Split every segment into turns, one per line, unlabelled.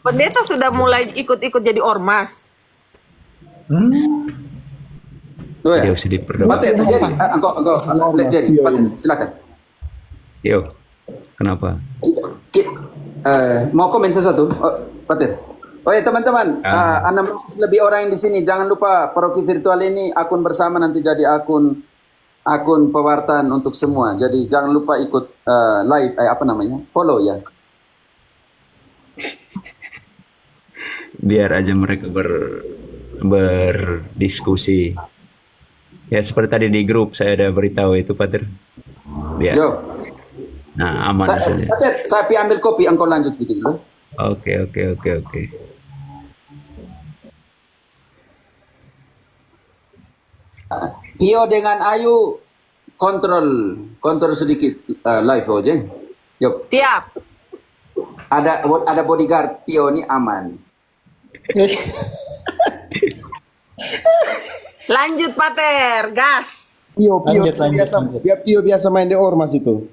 Pendeta sudah mulai ikut-ikut jadi ormas.
Oh ya.
Dia usah diperdoa.
Pater, jadi, engkau, jadi, Pater, silakan.
Yo, kenapa?
Mau komen sesuatu, Pater? Oh ya teman-teman, 600 lebih orang yang di sini. Jangan lupa paroki virtual ini akun bersama nanti jadi akun pewartaan untuk semua. Jadi jangan lupa ikut live, follow ya.
Biar aja mereka berdiskusi. Ya seperti tadi di grup saya ada beritahu itu, Pater. Biar.
Yo,
Nah, aman saja.
saya ambil kopi, engkau lanjut gitu dulu.
Oke.
Pio dengan Ayu kontrol sedikit live aja. Yuk,
Siap.
ada bodyguard Pio ini aman.
Lanjut Pater, gas.
Pio
Lanjut.
biasa main di ormas itu.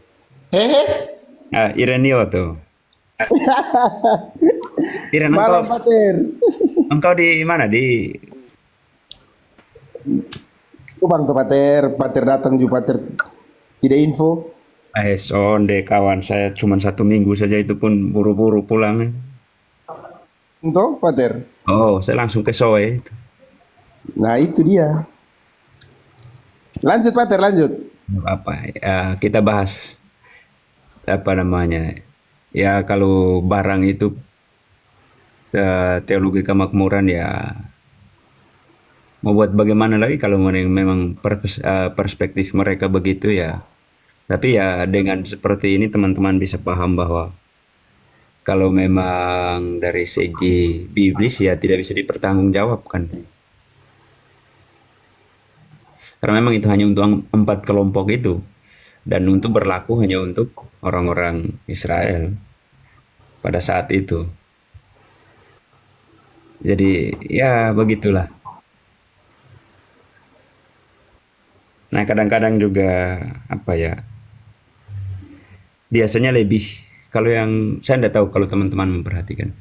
Irenio tuh. Iren,
Malam Pater.
engkau di mana? Di
Bang tuh Pater datang juga Pater tidak info.
sonde kawan saya cuma 1 minggu saja itu pun buru-buru pulang.
Untuk Pater.
Oh, saya langsung ke Soe.
Nah itu dia. Lanjut Pater, lanjut.
Apa? Kita bahas apa namanya? Ya kalau barang itu teologi kemakmuran ya mau buat bagaimana lagi kalau memang perspektif mereka begitu ya. Tapi ya dengan seperti ini teman-teman bisa paham bahwa kalau memang dari segi biblis ya tidak bisa dipertanggungjawabkan. Karena memang itu hanya untuk 4 kelompok itu dan untuk berlaku hanya untuk orang-orang Israel pada saat itu. Jadi ya begitulah. Nah kadang-kadang juga apa ya, biasanya lebih kalau yang saya tidak tahu kalau teman-teman memperhatikan,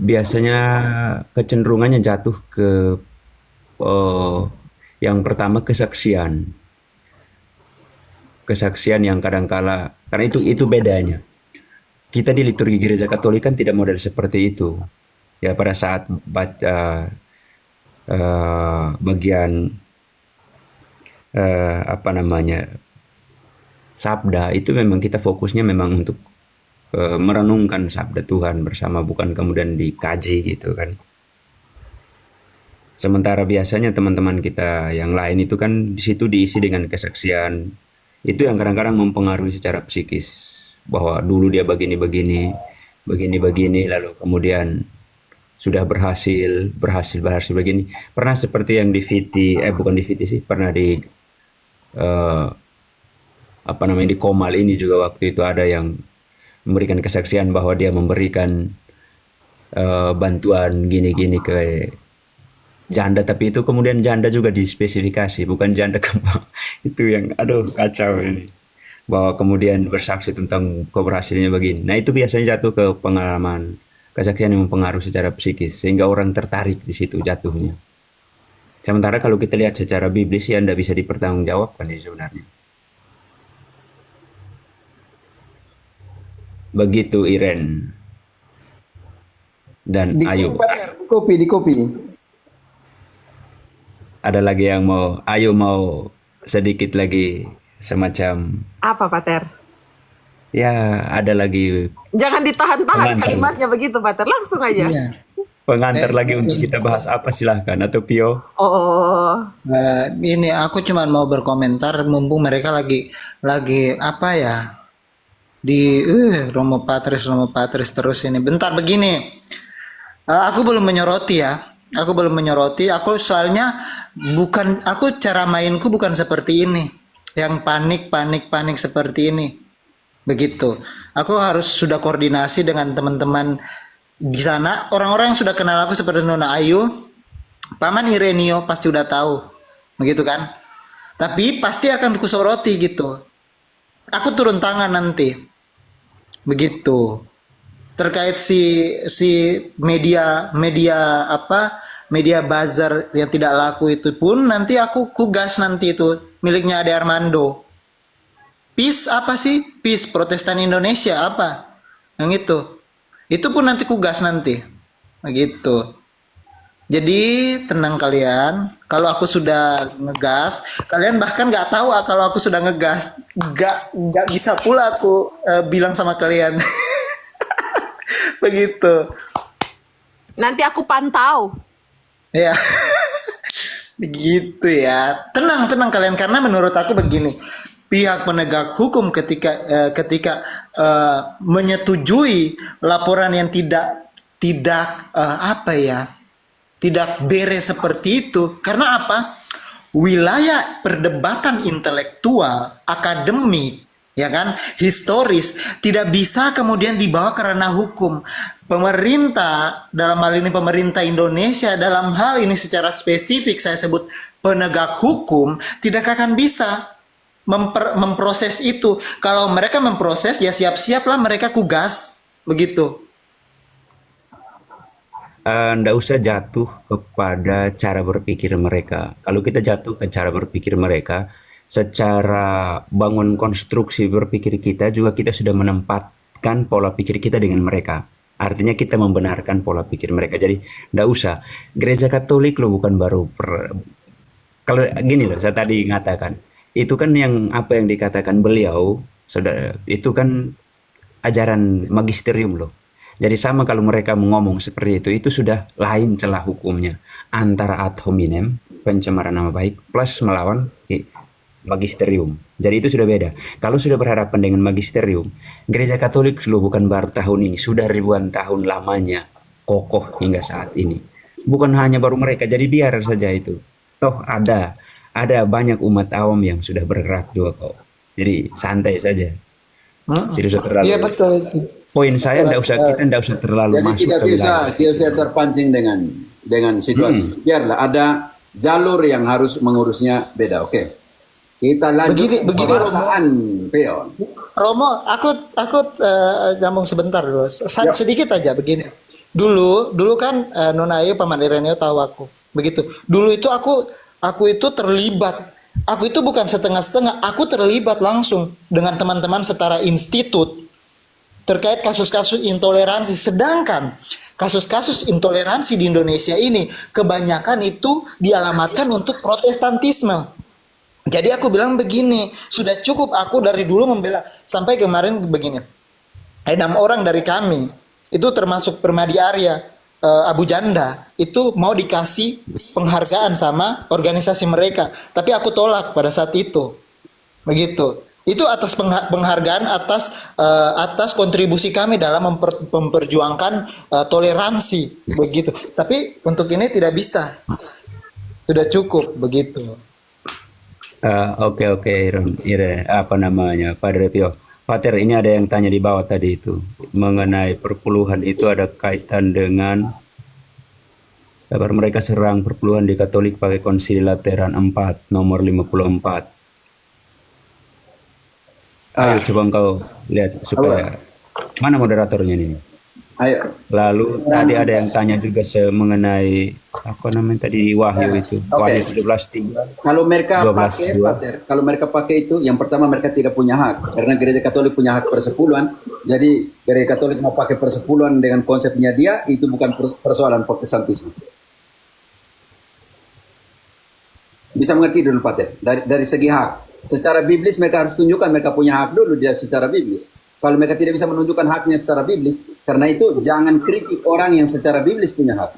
biasanya kecenderungannya jatuh ke yang pertama kesaksian yang kadangkala karena itu bedanya. Kita di liturgi gereja Katolik kan tidak model seperti itu. Ya pada saat baca bagian sabda itu memang kita fokusnya memang untuk merenungkan sabda Tuhan bersama, bukan kemudian dikaji gitu kan. Sementara biasanya teman-teman kita yang lain itu kan di situ diisi dengan kesaksian. Itu yang kadang-kadang mempengaruhi secara psikis bahwa dulu dia begini lalu kemudian sudah berhasil begini. Pernah seperti yang di VT bukan di VT sih, pernah di di Komal ini juga waktu itu ada yang memberikan kesaksian bahwa dia memberikan bantuan gini-gini ke janda, tapi itu kemudian janda juga dispesifikasi, bukan janda kembang. Itu yang aduh kacau ini. Bahwa kemudian bersaksi tentang keberhasilannya begini. Nah itu biasanya jatuh ke pengalaman kesaksian yang mempengaruhi secara psikis sehingga orang tertarik di situ jatuhnya. Sementara kalau kita lihat secara biblis ya Anda bisa dipertanggungjawabkan ya sebenarnya. Begitu Iren dan
Di
Ayu.
di kopi.
Ada lagi yang Ayu mau sedikit lagi semacam
Apa Pater?
ya ada lagi
Jangan ditahan-tahan
Pengantar.
kalimatnya begitu Pater, langsung aja.
Iya.
pengantar lagi untuk kita bahas apa, silahkan atau Pio.
Oh,
Ini aku cuma mau berkomentar mumpung mereka lagi apa ya di Romo Patris terus ini. Bentar begini. Aku belum menyoroti ya. Aku soalnya aku cara mainku bukan seperti ini. Yang panik seperti ini. Begitu. Aku harus sudah koordinasi dengan teman-teman di sana. Orang-orang yang sudah kenal aku seperti Nona Ayu, Paman Irenio pasti udah tahu. Begitu kan? Tapi pasti akan kusoroti gitu. Aku turun tangan nanti. begitu. Terkait si media buzzer yang tidak laku itu pun nanti aku kugas nanti itu miliknya Ade Armando. PIS apa sih? PIS Protestan Indonesia apa? Yang itu pun nanti kugas nanti, begitu. Jadi tenang kalian, kalau aku sudah ngegas, kalian bahkan nggak tahu kalau aku sudah ngegas, nggak bisa pula aku bilang sama kalian. Begitu.
Nanti aku pantau.
Ya. Begitu ya. Tenang kalian, karena menurut aku begini. Pihak penegak hukum ketika menyetujui laporan yang tidak beres seperti itu. Karena apa? Wilayah perdebatan intelektual, akademik, ya kan, historis tidak bisa kemudian dibawa ke ranah hukum. Pemerintah, dalam hal ini pemerintah Indonesia, dalam hal ini secara spesifik saya sebut penegak hukum, tidak akan bisa memproses itu. Kalau mereka memproses, ya siap-siaplah mereka kugas, begitu.
Nggak usah jatuh kepada cara berpikir mereka. Kalau kita jatuh ke cara berpikir mereka, secara bangun konstruksi berpikir kita juga kita sudah menempatkan pola pikir kita dengan mereka. Artinya kita membenarkan pola pikir mereka. Jadi nggak usah. Gereja Katolik lo bukan baru kalau gini loh, saya tadi ngatakan itu kan yang apa yang dikatakan beliau, saudara, itu kan ajaran magisterium loh. Jadi sama kalau mereka ngomong seperti itu sudah lain celah hukumnya antara ad hominem, pencemaran nama baik, plus melawan magisterium. Jadi itu sudah beda. Kalau sudah berhadapan dengan magisterium, gereja Katolik loh bukan baru tahun ini, sudah ribuan tahun lamanya kokoh hingga saat ini. Bukan hanya baru mereka, jadi biar saja itu. Toh ada banyak umat awam yang sudah bergerak juga kok. Jadi santai saja. Tidak usah terlalu.
Iya betul itu.
Poin saya kita tidak usah terlalu
Jadi
masuk
kita
ke wilayah.
tidak usah terpancing dengan situasi. Biarlah ada jalur yang harus mengurusnya beda. Oke. Kita lanjut
Begini,
perkataan Pio.
Romo, aku ngomong sebentar dulu. Sedikit aja begini. Dulu kan Nona Ayu Paman Ireneo tahu aku. Begitu. Dulu itu aku itu terlibat. Aku itu bukan setengah-setengah, aku terlibat langsung dengan teman-teman setara institut terkait kasus-kasus intoleransi. Sedangkan kasus-kasus intoleransi di Indonesia ini kebanyakan itu dialamatkan untuk protestantisme. Jadi aku bilang begini, sudah cukup aku dari dulu membela sampai kemarin begini. 6 orang dari kami itu termasuk Permadi Arya, Abu Janda itu mau dikasih penghargaan sama organisasi mereka, tapi aku tolak pada saat itu. Begitu. Itu atas penghargaan atas kontribusi kami dalam memperjuangkan toleransi, begitu. Tapi untuk ini tidak bisa. Sudah cukup begitu.
Oke, Ire, apa namanya, Padre Pio. Pater, ini ada yang tanya di bawah tadi itu mengenai perpuluhan itu ada kaitan dengan kabar mereka serang perpuluhan di Katolik pakai Konsili Lateran 4 nomor 54. Ayo coba engkau lihat supaya mana moderatornya ini.
Ayo.
Lalu tadi ada yang tanya juga mengenai apa namanya tadi Wahyu itu. Wahyu 17:3.
Kalau mereka
12,
pakai,
2.
Pater, kalau mereka pakai itu, yang pertama mereka tidak punya hak, karena gereja Katolik punya hak persepuluhan. Jadi gereja Katolik mau pakai persepuluhan dengan konsepnya dia, itu bukan persoalan protestantisme. Bisa mengerti dulu, Pater, dari segi hak. Secara biblis mereka harus tunjukkan mereka punya hak dulu dia secara biblis. Kalau mereka tidak bisa menunjukkan haknya secara biblis, karena itu jangan kritik orang yang secara biblis punya hak.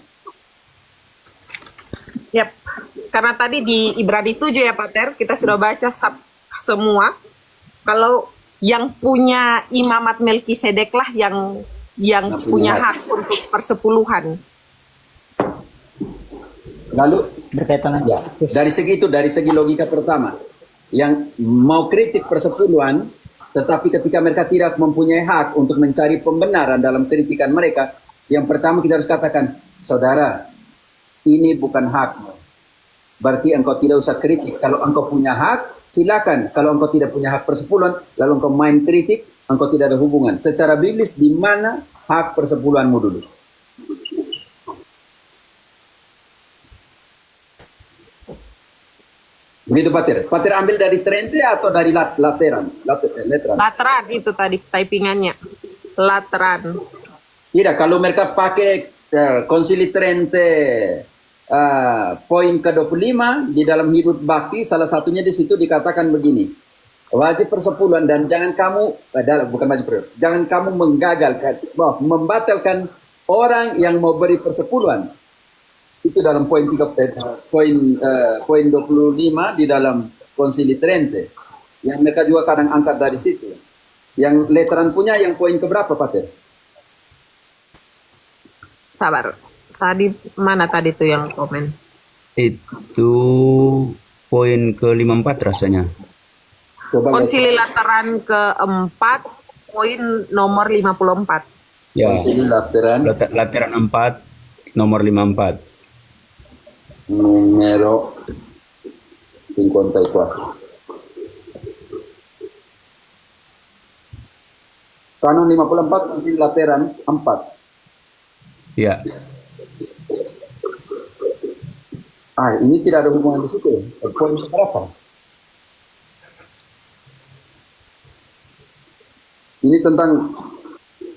Yap. Karena tadi di Ibrani 7 ya Pater, kita sudah baca semua. Kalau yang punya imamat Melkisedek lah yang punya hak untuk persepuluhan.
Lalu
Berkaitan
ya, dari segi logika pertama, yang mau kritik persepuluhan, tetapi ketika mereka tidak mempunyai hak untuk mencari pembenaran dalam kritikan mereka, yang pertama kita harus katakan, saudara, ini bukan hakmu. Berarti engkau tidak usah kritik. Kalau engkau punya hak, silakan. Kalau engkau tidak punya hak persepuluhan, lalu engkau main kritik, engkau tidak ada hubungan. Secara biblis, di mana hak persepuluhanmu dulu? Begitu Patir. Patir ambil dari Trente atau dari Lateran? Lateran.
Lateran itu tadi typingannya. Lateran.
Tidak, kalau mereka pakai Konsili Trente poin ke-25 di dalam hidup bakti, salah satunya di situ dikatakan begini. Wajib persepuluhan dan jangan kamu bukan wajib persepuluhan, jangan kamu menggagalkan, membatalkan orang yang mau beri persepuluhan. Itu dalam poin 25 di dalam Konsili Trente. Yang mereka juga kadang angkat dari situ. Yang Lateran punya yang poin keberapa, Pater?
Sabar. Tadi mana tadi tuh yang komen?
Itu poin ke-54 rasanya.
Coba
Konsili Lateran keempat, poin nomor 54.
Ya,
Konsili Lateran
Lateran 4 nomor 54.
numero 54. Kanon 54, Konsili Lateran 4.
Ya,
Ini tidak ada hubungan di situ. Poin berapa? Ini tentang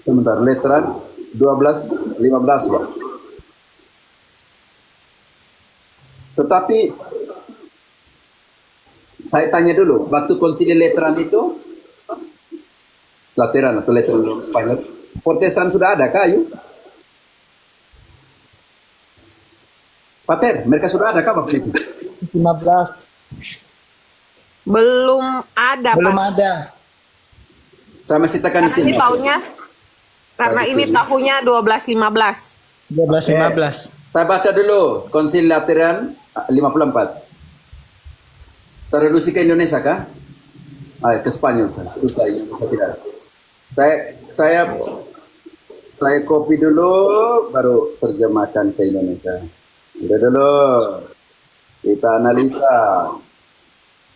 sebentar, Lateran 12, 15 ya. Tetapi saya tanya dulu, waktu Konsili Lateran itu, Lateran atau Lateran dalam Spanyol, Fortesan sudah ada kayu? Pater, mereka sudah ada kah waktu itu?
15.
Belum ada,
Belum
Pak.
ada.
Saya masih tekan di
Karena
sini.
ini tahunnya, karena
Di
ini
sini.
tahunnya 12-15.
12-15.
Saya baca dulu Konsili Lateran 54. Traduksi ke Indonesia kah? Ke Spanyol saya. Susah ini, tidak. Saya copy dulu, baru terjemahkan ke Indonesia. Udah dulu, kita analisa.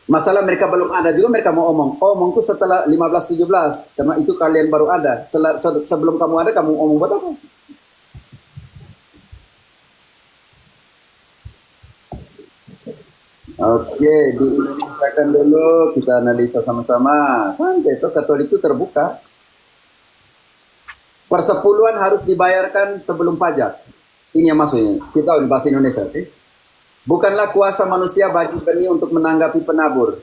Masalah mereka belum ada juga, mereka mau omong tuh setelah 15-17, karena itu kalian baru ada. Sebelum kamu ada, kamu omong buat apa? Oke, diindonesia dulu, kita analisa sama-sama. Santai, itu Katolik itu terbuka. Persepuluhan harus dibayarkan sebelum pajak. Ini yang maksudnya. Kita udah bahasa Indonesia, oke? Bukanlah kuasa manusia bagi benih untuk menanggapi penabur.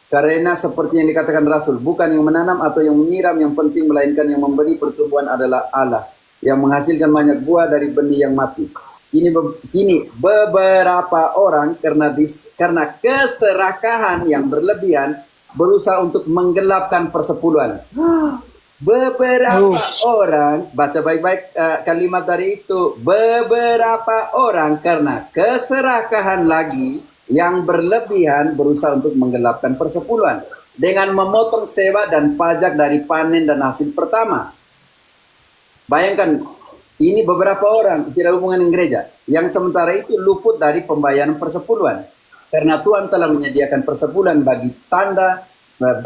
Karena seperti yang dikatakan Rasul, bukan yang menanam atau yang menyiram yang penting, melainkan yang memberi pertumbuhan adalah Allah, yang menghasilkan banyak buah dari benih yang mati. Kini beberapa orang karena keserakahan yang berlebihan berusaha untuk menggelapkan persepuluhan. Beberapa orang, baca baik-baik kalimat dari itu. Beberapa orang karena keserakahan lagi yang berlebihan berusaha untuk menggelapkan persepuluhan dengan memotong sewa dan pajak dari panen dan hasil pertama. Bayangkan, ini beberapa orang tidak hubungan dengan gereja yang sementara itu luput dari pembayaran persepuluhan karena Tuhan telah menyediakan persepuluhan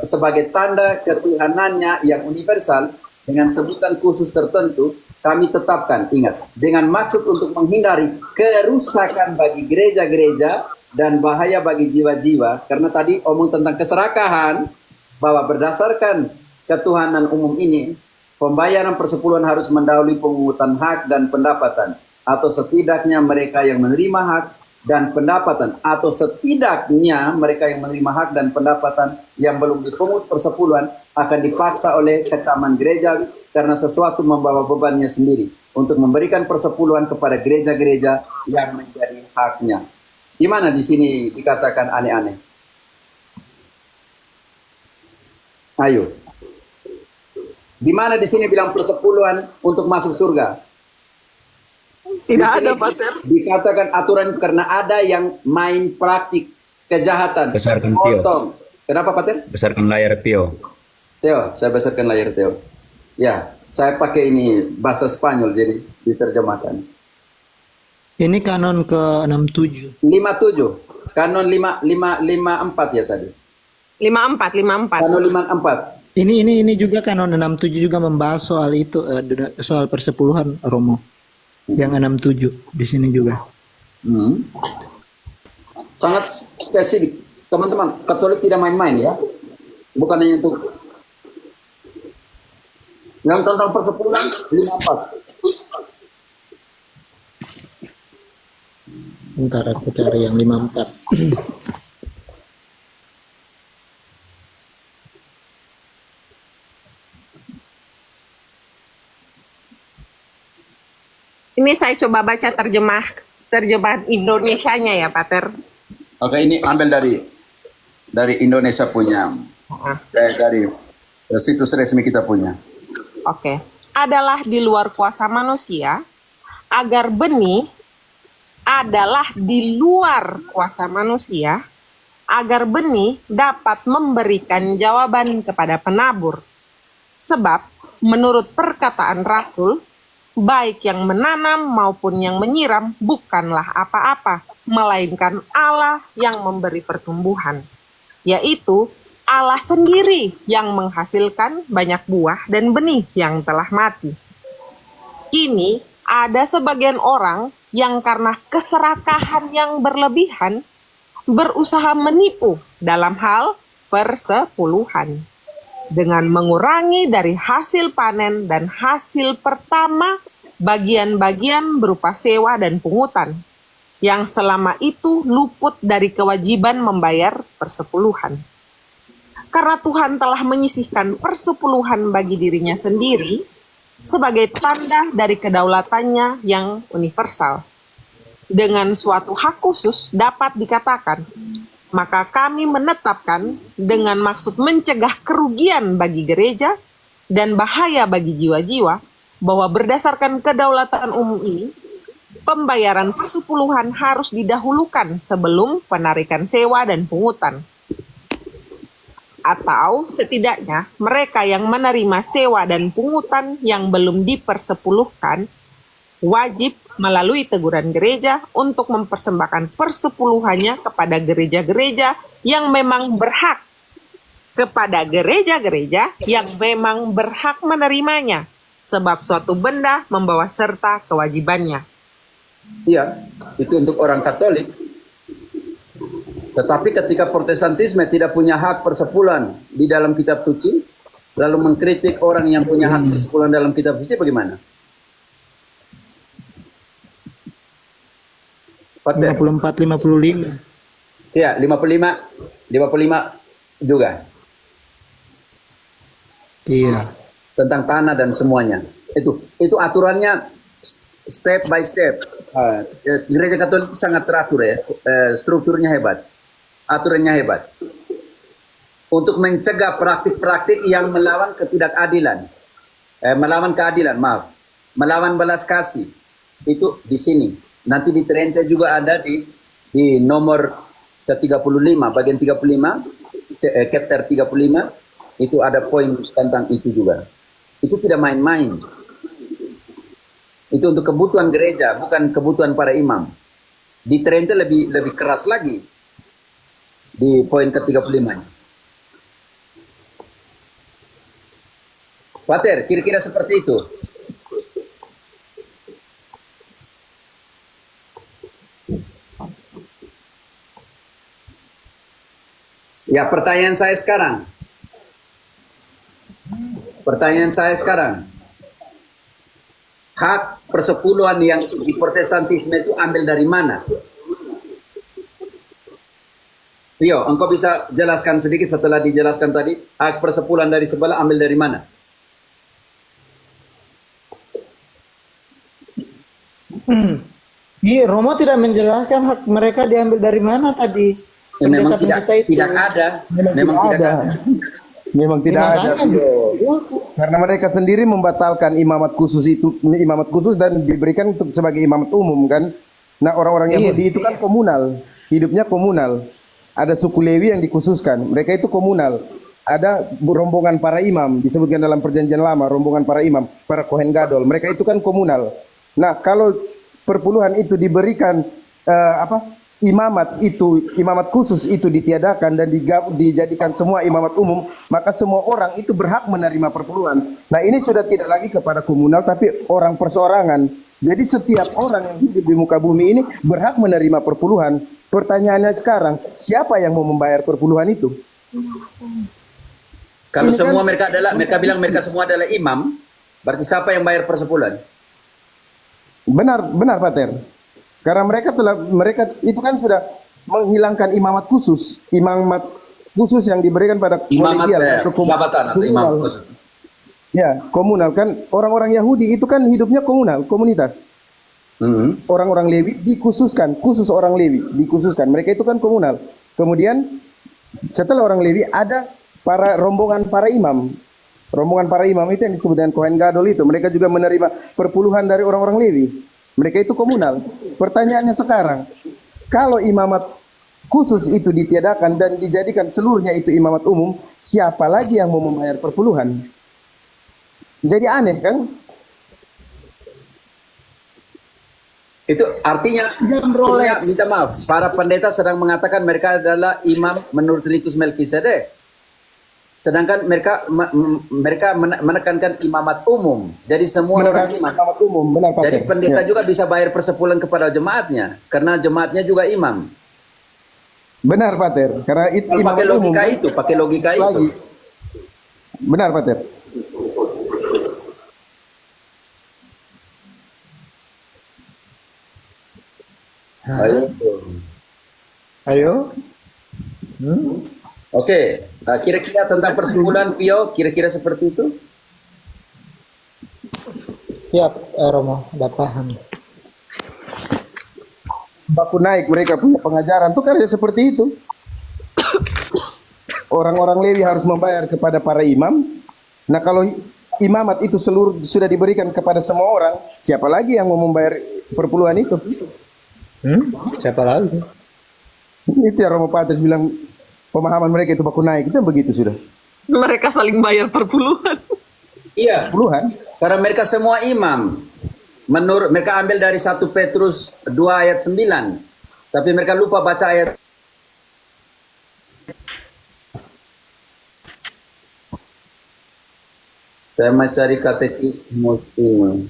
sebagai tanda ketuhanannya yang universal dengan sebutan khusus tertentu. Kami tetapkan, ingat, dengan maksud untuk menghindari kerusakan bagi gereja-gereja dan bahaya bagi jiwa-jiwa, karena tadi omong tentang keserakahan, bahwa berdasarkan ketuhanan umum ini, pembayaran persepuluhan harus mendahului pemungutan hak dan pendapatan, atau setidaknya mereka yang menerima hak dan pendapatan, atau setidaknya mereka yang menerima hak dan pendapatan yang belum dipungut persepuluhan akan dipaksa oleh kecaman gereja karena sesuatu membawa bebannya sendiri untuk memberikan persepuluhan kepada gereja-gereja yang menjadi haknya. Di mana di sini dikatakan aneh-aneh? Ayo. Di mana di sini bilang persepuluhan untuk masuk surga?
Tidak
Di sini
ada, Pater.
dikatakan aturan karena ada yang main praktik kejahatan.
Besarkan Pio.
Potong. Kenapa, Pater?
besarkan layar Pio.
Teo, saya besarkan layar Teo. Ya, saya pakai ini bahasa Spanyol jadi diterjemahkan.
Ini kanon ke-67.
57. Kanon 54 ya tadi.
54.
Kanon 54.
Ini juga kanon 67 juga membahas soal itu, soal persepuluhan, Romo. Yang 67 di sini juga.
Sangat spesifik. Teman-teman, Katolik tidak main-main ya. Bukan hanya untuk yang tentang persepuluhan 54.
Bentar aku cari yang 54.
Ini saya coba baca terjemahan Indonesianya ya, Pater.
Oke, ini ambil dari Indonesia punya. Dari situs resmi kita punya.
Oke. Adalah di luar kuasa manusia, agar benih adalah di luar kuasa manusia, agar benih dapat memberikan jawaban kepada penabur. Sebab, menurut perkataan Rasul, baik yang menanam maupun yang menyiram bukanlah apa-apa, melainkan Allah yang memberi pertumbuhan, yaitu Allah sendiri yang menghasilkan banyak buah dan benih yang telah mati. Kini ada sebagian orang yang karena keserakahan yang berlebihan berusaha menipu dalam hal persepuluhan dengan mengurangi dari hasil panen dan hasil pertama bagian-bagian berupa sewa dan pungutan yang selama itu luput dari kewajiban membayar persepuluhan. Karena Tuhan telah menyisihkan persepuluhan bagi dirinya sendiri sebagai tanda dari kedaulatannya yang universal. Dengan suatu hak khusus dapat dikatakan, maka kami menetapkan dengan maksud mencegah kerugian bagi gereja dan bahaya bagi jiwa-jiwa, bahwa berdasarkan kedaulatan umum ini, pembayaran persepuluhan harus didahulukan sebelum penarikan sewa dan pungutan. Atau setidaknya mereka yang menerima sewa dan pungutan yang belum dipersepuluhkan wajib melalui teguran gereja untuk mempersembahkan persepuluhannya kepada gereja-gereja yang memang berhak, kepada gereja-gereja yang memang berhak menerimanya, sebab suatu benda membawa serta kewajibannya.
Iya, itu untuk orang Katolik. Tetapi ketika Protestantisme tidak punya hak persepuluhan di dalam kitab suci, lalu mengkritik orang yang punya hak persepuluhan dalam kitab suci, bagaimana?
54, 55.
Iya, 55 juga.
Iya.
Tentang tanah dan semuanya. Itu aturannya step by step. Gereja Katolik sangat teratur ya. Strukturnya hebat. Aturannya hebat. Untuk mencegah praktik-praktik yang melawan ketidakadilan. Melawan keadilan, maaf. Melawan belas kasih. Itu di sini. Nanti di Trente juga ada di nomor ke-35, bagian 35, chapter 35, itu ada poin tentang itu juga. Itu tidak main-main. Itu untuk kebutuhan gereja, bukan kebutuhan para imam. Di Trente lebih keras lagi di poin ke-35. Pater, kira-kira seperti itu. Ya, pertanyaan saya sekarang. Hak persepuluhan yang di Protestantisme itu ambil dari mana? Rio, engkau bisa jelaskan sedikit setelah dijelaskan tadi, hak persepuluhan dari sebelah ambil dari mana?
Iya, Romo tidak menjelaskan hak mereka diambil dari mana tadi.
Memang tidak ada.
Memang tidak ada. Karena mereka sendiri membatalkan imamat khusus dan diberikan untuk sebagai imamat umum kan. Nah, orang-orang Yahudi itu kan komunal, hidupnya komunal. Ada suku Lewi yang dikhususkan, mereka itu komunal. Ada rombongan para imam, disebutkan dalam Perjanjian Lama, rombongan para imam, para Kohen Gadol, mereka itu kan komunal. Nah, kalau perpuluhan itu diberikan imamat khusus itu ditiadakan dan dijadikan semua imamat umum, maka semua orang itu berhak menerima perpuluhan. Nah, ini sudah tidak lagi kepada komunal tapi orang perseorangan. Jadi setiap orang yang hidup di muka bumi ini berhak menerima perpuluhan. Pertanyaannya sekarang, siapa yang mau membayar perpuluhan itu?
Kalau
Ini
semua
kan-
mereka bilang mereka semua adalah imam, berarti siapa yang bayar persepuluhan?
Benar Pater. Karena mereka itu kan sudah menghilangkan imamat khusus yang diberikan pada
Imamat
kolegial atau
jabatan atau imam
komunal.
khusus.
Ya, komunal kan orang-orang Yahudi itu kan hidupnya komunal, komunitas. Orang-orang Lewi dikhususkan, khusus orang Lewi dikhususkan. Mereka itu kan komunal. Kemudian setelah orang Lewi ada rombongan para imam. Rombongan para imam itu yang disebut dengan Kohen Gadol itu. Mereka juga menerima perpuluhan dari orang-orang Lewi. Mereka itu komunal. Pertanyaannya sekarang, kalau imamat khusus itu ditiadakan dan dijadikan seluruhnya itu imamat umum, siapa lagi yang mau membayar perpuluhan? Jadi aneh kan?
Itu artinya, minta maaf, para pendeta sedang mengatakan mereka adalah imam menurut ritus Melkisedek. Sedangkan mereka menekankan imamat umum. Jadi semua orang imam.
Imamat umum, benar Pak.
Jadi pendeta
Ya.
juga bisa bayar persepuluhan kepada jemaatnya, karena jemaatnya juga imam.
Benar Pater, karena itu
Pakai
imamat umum.
logika itu, pakai logika itu.
Lagi. Benar Pater.
Ayo.
Ayo.
Oke, kira-kira tentang persepuluhan Pio, kira-kira seperti itu.
Siap, Romo, udah paham.
Baku naik mereka punya pengajaran tuh karya seperti itu. Orang-orang Lewi harus membayar kepada para imam. Nah, kalau imamat itu seluruh sudah diberikan kepada semua orang, siapa lagi yang mau membayar perpuluhan itu?
Siapa lagi?
Itu yang Romo Patrus bilang pemahaman mereka itu baku naik, itu yang begitu sudah.
Mereka saling bayar perpuluhan.
Iya,
Puluhan.
karena mereka semua imam. Menurut mereka ambil dari 1 Petrus 2 ayat 9. Tapi mereka lupa baca ayat. Saya mencari katekismus ini.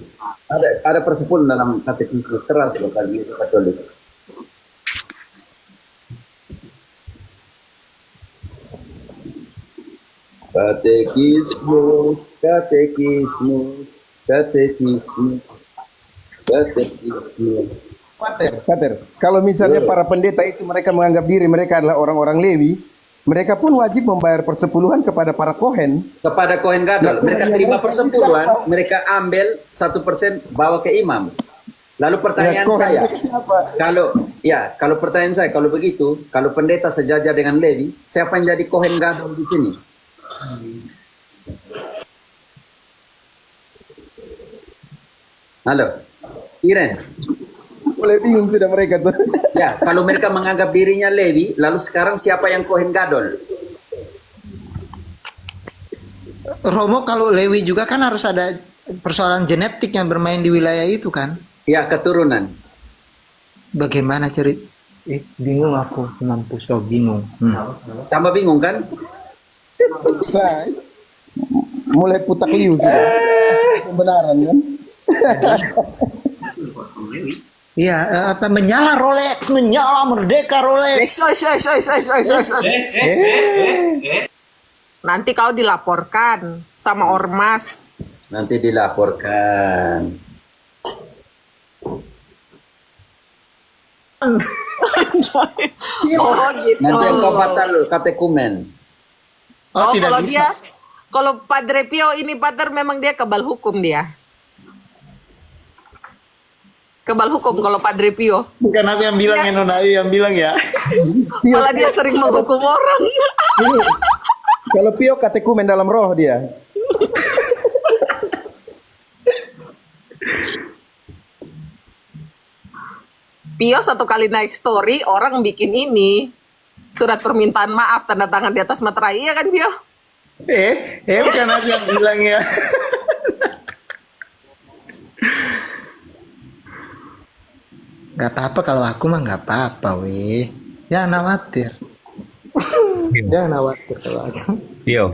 Ada persepuluhan dalam katekismus keras loh kali itu Katolik. Katekismus, katekismus, katekismus, katekismus.
Pater, kalau misalnya para pendeta itu mereka menganggap diri mereka adalah orang-orang Lewi, mereka pun wajib membayar persepuluhan kepada para Kohen.
Kepada Kohen Gadol, mereka terima persepuluhan, mereka ambil 1% bawa ke imam. Lalu pertanyaan
Kohen
saya,
itu siapa?
kalau pertanyaan saya, kalau begitu, kalau pendeta sejajar dengan Lewi, siapa yang jadi Kohen Gadol di sini? Halo, Iren.
Mulai bingung sudah mereka tuh.
Ya, kalau mereka menganggap dirinya Lewi, lalu sekarang siapa yang Kohen Gadol?
Romo, kalau Lewi juga kan harus ada persoalan genetik yang bermain di wilayah itu kan?
Ya, keturunan.
Bagaimana cerit? Bingung aku, mampus. Oh, bingung.
Tambah bingung kan?
Nah, mulai putak liu sudah. Pembenaran kan?
Iya, menyala Rolex, menyala merdeka Rolex.
Nanti kau dilaporkan sama ormas.
Nanti dilaporkan.
Oh gitu.
Nanti engkau batal katekumen.
Oh, tidak
kalau
bisa.
dia, kalau Padre Pio ini Pater memang dia kebal hukum dia. Kebal hukum kalau Padre Pio.
Bukan aku yang bilang ya, Nona Ayu yang bilang ya.
Malah dia sering menghukum orang.
Ini, kalau Pio katekumen dalam roh dia.
Pio satu kali naik story, orang bikin ini. Surat permintaan maaf, tanda tangan di atas materai. Iya kan, Pio?
Bukan aku yang bilang ya. Gak apa-apa kalau aku mah gak apa-apa, weh. Jangan khawatir. Jangan khawatir kalau aku.
Yo,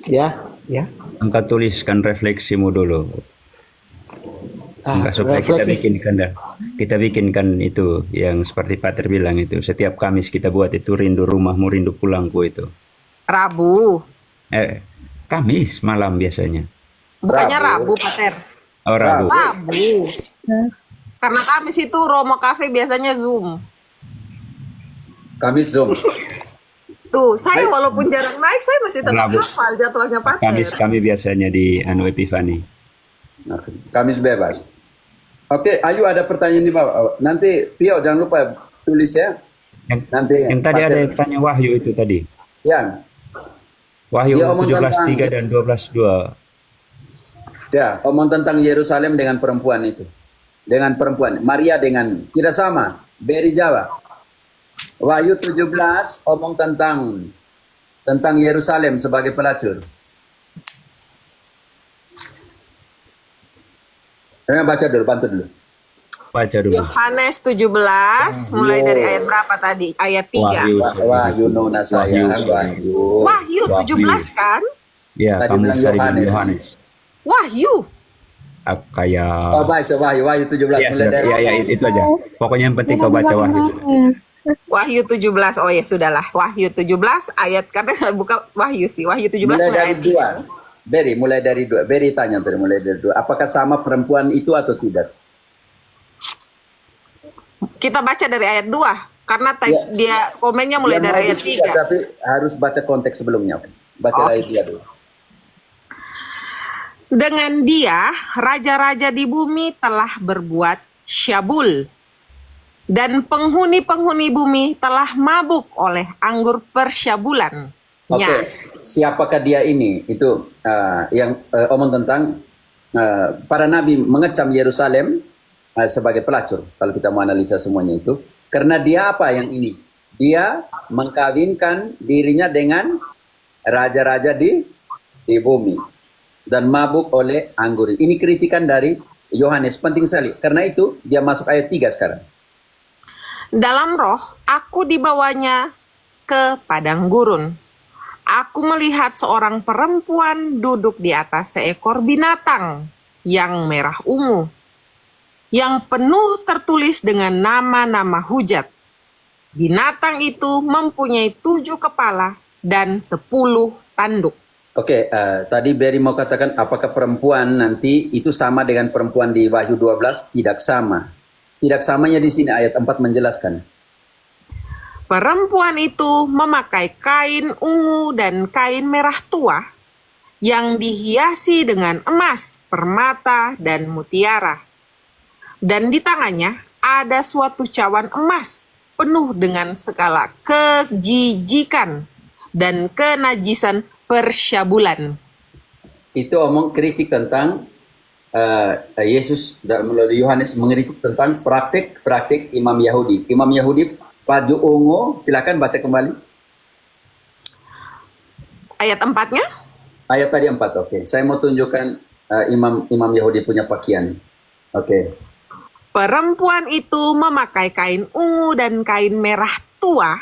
Ya, ya.
engkau tuliskan refleksimu dulu. Enggak, supaya
refleksi.
kita bikinkan itu yang seperti Pater bilang itu. Setiap Kamis kita buat itu rindu rumahmu, rindu pulangku itu.
Rabu.
Kamis malam biasanya.
Bukannya Rabu, Pater.
Oh, Rabu.
Rabu. Karena Kamis itu Romo Cafe biasanya Zoom.
Kami Zoom.
Tuh, saya walaupun jarang naik, saya masih tetap
Rabu.
hafal jadwalnya Pater.
Kamis kami biasanya di Epifani.
Oke, Kamis bebas. Oke, Ayu ada pertanyaan di bawah. Nanti Pio jangan lupa tulis ya.
Yang tadi
Pater.
ada yang tanya Wahyu itu tadi.
Ya,
Wahyu
Dia omong
17:3 dan 12:2.
ya, omong tentang Yerusalem dengan perempuan itu. Dengan perempuan. Maria dengan tidak sama. Beri Jawa. Wahyu 17 omong tentang Yerusalem sebagai pelacur. Saya baca dulu, bantu dulu.
Baca dulu.
Yohanes 17, mulai dari ayat berapa tadi? Ayat 3.
Wahyu.
Wahyu nona saya. Wahyu.
Wahyu 17 kan?
Ya,
Tadi
kamu
bilang
tadi bilang
Yohanes.
Yohanes.
Wahyu.
Kayak
Oh, baca Wahyu 17
ya,
mulai dari
ya, itu aja. Pokoknya yang penting kau baca Wahyu.
Wahyu 17. Oh ya sudahlah. Wahyu 17 ayat karena buka Wahyu sih. Wahyu 17
mulai
mulai
dari
ayat
2. Beri mulai dari 2. Beri tanya tadi mulai dari 2. Apakah sama perempuan itu atau tidak?
kita baca dari ayat 2 karena
Ya.
dia komennya mulai
Yang
dari
mau
ayat
ditiga,
3.
tapi harus baca konteks sebelumnya. Baca ayat 3 dulu.
Dengan dia raja-raja di bumi telah berbuat syabul dan penghuni-penghuni bumi telah mabuk oleh anggur persyabulannya.
Oke, siapakah dia ini? Itu yang omong tentang para nabi mengecam Yerusalem sebagai pelacur. Kalau kita mau analisa semuanya itu, karena dia apa yang ini? Dia mengkawinkan dirinya dengan raja-raja di bumi dan mabuk oleh anggur. Ini kritikan dari Yohanes, penting sekali. Karena itu dia masuk ayat 3 sekarang.
Dalam roh aku dibawanya ke padang gurun. Aku melihat seorang perempuan duduk di atas seekor binatang yang merah ungu, yang penuh tertulis dengan nama-nama hujat. Binatang itu mempunyai 7 kepala dan 10 tanduk.
Oke, tadi Berry mau katakan apakah perempuan nanti itu sama dengan perempuan di Wahyu 12? Tidak sama. Tidak samanya di sini ayat 4 menjelaskan.
Perempuan itu memakai kain ungu dan kain merah tua yang dihiasi dengan emas, permata, dan mutiara. Dan di tangannya ada suatu cawan emas penuh dengan segala kejijikan dan kenajisan persyabulan.
Itu omong kritik tentang Yesus dan melalui Yohanes mengkritik tentang praktik imam Yahudi. Imam Yahudi baju ungu, silakan baca kembali.
Ayat 4-nya?
Ayat tadi 4, oke. Saya mau tunjukkan imam Yahudi punya pakaian. Oke.
Perempuan itu memakai kain ungu dan kain merah tua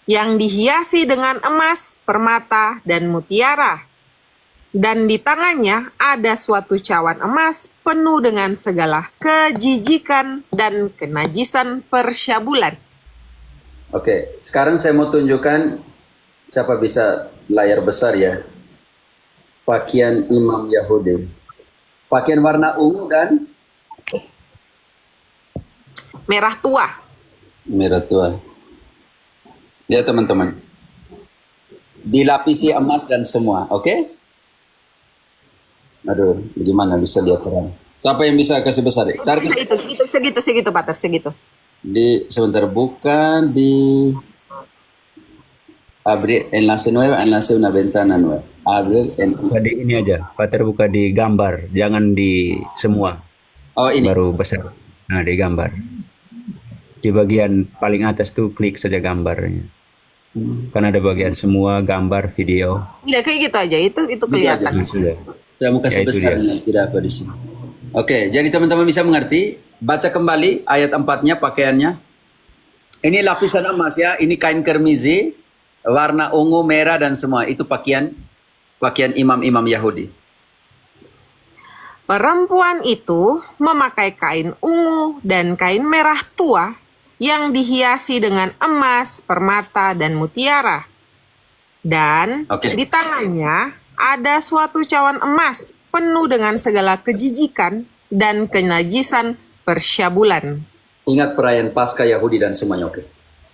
yang dihiasi dengan emas, permata, dan mutiara. Dan di tangannya ada suatu cawan emas penuh dengan segala kejijikan dan kenajisan persyabulan.
Oke, sekarang saya mau tunjukkan siapa bisa layar besar ya. Pakaian imam Yahudi. Pakaian warna ungu dan
Merah tua.
merah tua. Lihat teman-teman. Dilapisi emas dan semua, oke? Aduh, gimana bisa lihat terang? Siapa yang bisa kasih besar? Cari
Itu segitu, Pater, segitu.
di sebentar, bukan di abrir enlace nueva, enlace una ventana nueva. Abrir
Buka di ini aja, Pater buka di gambar, jangan di semua,
oh ini.
baru besar. Nah, di gambar. Di bagian paling atas tuh klik saja gambarnya. Kan ada bagian semua, gambar, video.
Udah kayak gitu aja, itu kelihatan.
Nah, sudah.
Saya mau kasih
Ya, itu
besar
dia.
tidak apa di sini. Oke, jadi teman-teman bisa mengerti baca kembali ayat 4-nya pakaiannya. Ini lapisan emas ya, ini kain kermizi, warna ungu, merah dan semua. Itu pakaian imam-imam Yahudi.
Perempuan itu memakai kain ungu dan kain merah tua yang dihiasi dengan emas, permata, dan mutiara. Dan di tangannya ada suatu cawan emas penuh dengan segala kejijikan dan kenajisan persyabulan.
Ingat perayaan Paskah Yahudi dan semuanya, oke.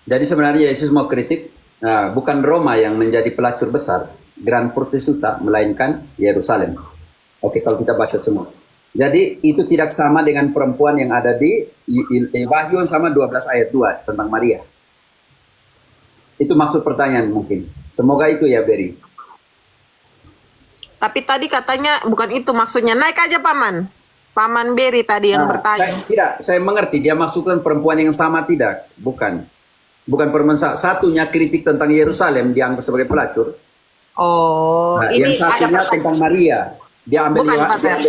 Jadi sebenarnya Yesus mau kritik, bukan Roma yang menjadi pelacur besar, Grand Prostituta, melainkan Yerusalem. Oke, kalau kita baca semua. Jadi itu tidak sama dengan perempuan yang ada di Wahyu sama 12 ayat 2 tentang Maria. Itu maksud pertanyaan mungkin. Semoga itu ya, Beri.
Tapi tadi katanya bukan itu maksudnya. Naik aja Paman. Paman Beri tadi yang bertanya.
Saya mengerti dia maksudkan perempuan yang sama tidak, bukan perempuan satunya kritik tentang Yerusalem dianggap sebagai pelacur.
Oh,
Yang
ini
satunya
ada
tentang Maria, dia ambil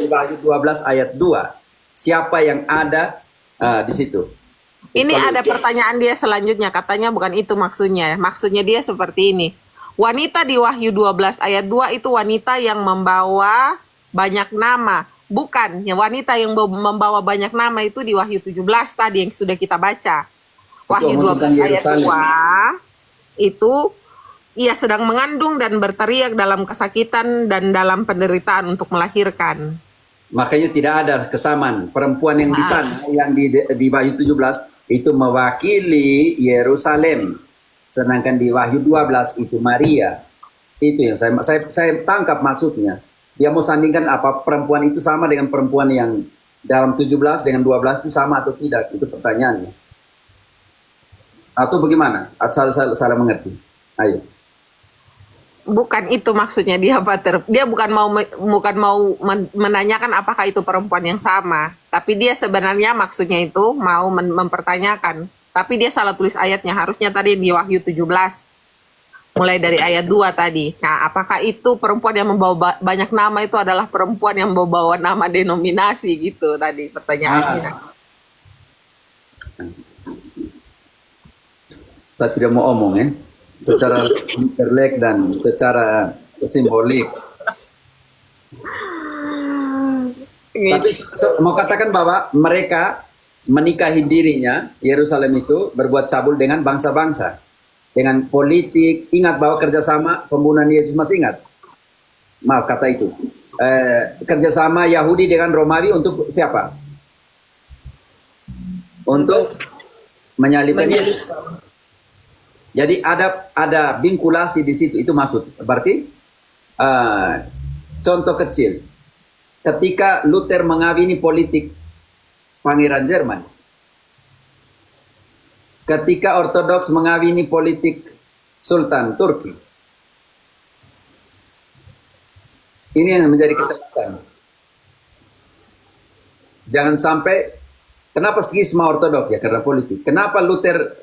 Wahyu 12 ayat 2. Siapa yang ada di situ?
Ini ada pertanyaan dia selanjutnya, katanya bukan itu maksudnya. Maksudnya dia seperti ini. Wanita di Wahyu 12 ayat 2 itu wanita yang membawa banyak nama. Bukan, ya wanita yang membawa banyak nama itu di Wahyu 17 tadi yang sudah kita baca. Wahyu 12 ayat 2 itu ia sedang mengandung dan berteriak dalam kesakitan dan dalam penderitaan untuk melahirkan.
Makanya tidak ada kesamaan. Perempuan yang di sana, yang di Wahyu 17 itu mewakili Yerusalem. Sedangkan di Wahyu 12 itu Maria. Itu yang saya tangkap maksudnya. Dia mau sandingkan apa perempuan itu sama dengan perempuan yang dalam 17 dengan 12 itu sama atau tidak? Itu pertanyaannya. Atau bagaimana? Salah mengerti. Ayo.
Bukan itu maksudnya dia, Pater. Dia bukan mau menanyakan apakah itu perempuan yang sama. Tapi dia sebenarnya maksudnya itu mau mempertanyakan. Tapi dia salah tulis ayatnya. Harusnya tadi di Wahyu 17. Mulai dari ayat 2 tadi. Nah, apakah itu perempuan yang membawa banyak nama itu adalah perempuan yang membawa nama denominasi gitu tadi pertanyaannya.
Saya tidak mau omong ya. Secara intelek dan secara simbolik. Tapi mau katakan bahwa mereka menikahi dirinya, Yerusalem itu berbuat cabul dengan bangsa-bangsa. Dengan politik, ingat bahwa kerjasama pembunuhan Yesus, masih ingat? Maaf kata itu. Kerjasama Yahudi dengan Romawi untuk siapa? Untuk menyalibkan Yesus. Jadi ada vinkulasi di situ, itu maksud. Berarti contoh kecil, ketika Luther mengawini politik Pangeran Jerman, ketika Ortodoks mengawini politik Sultan Turki. Ini yang menjadi kecemasan. Jangan sampai, kenapa skisma Ortodoks ya? Karena politik. Kenapa Luther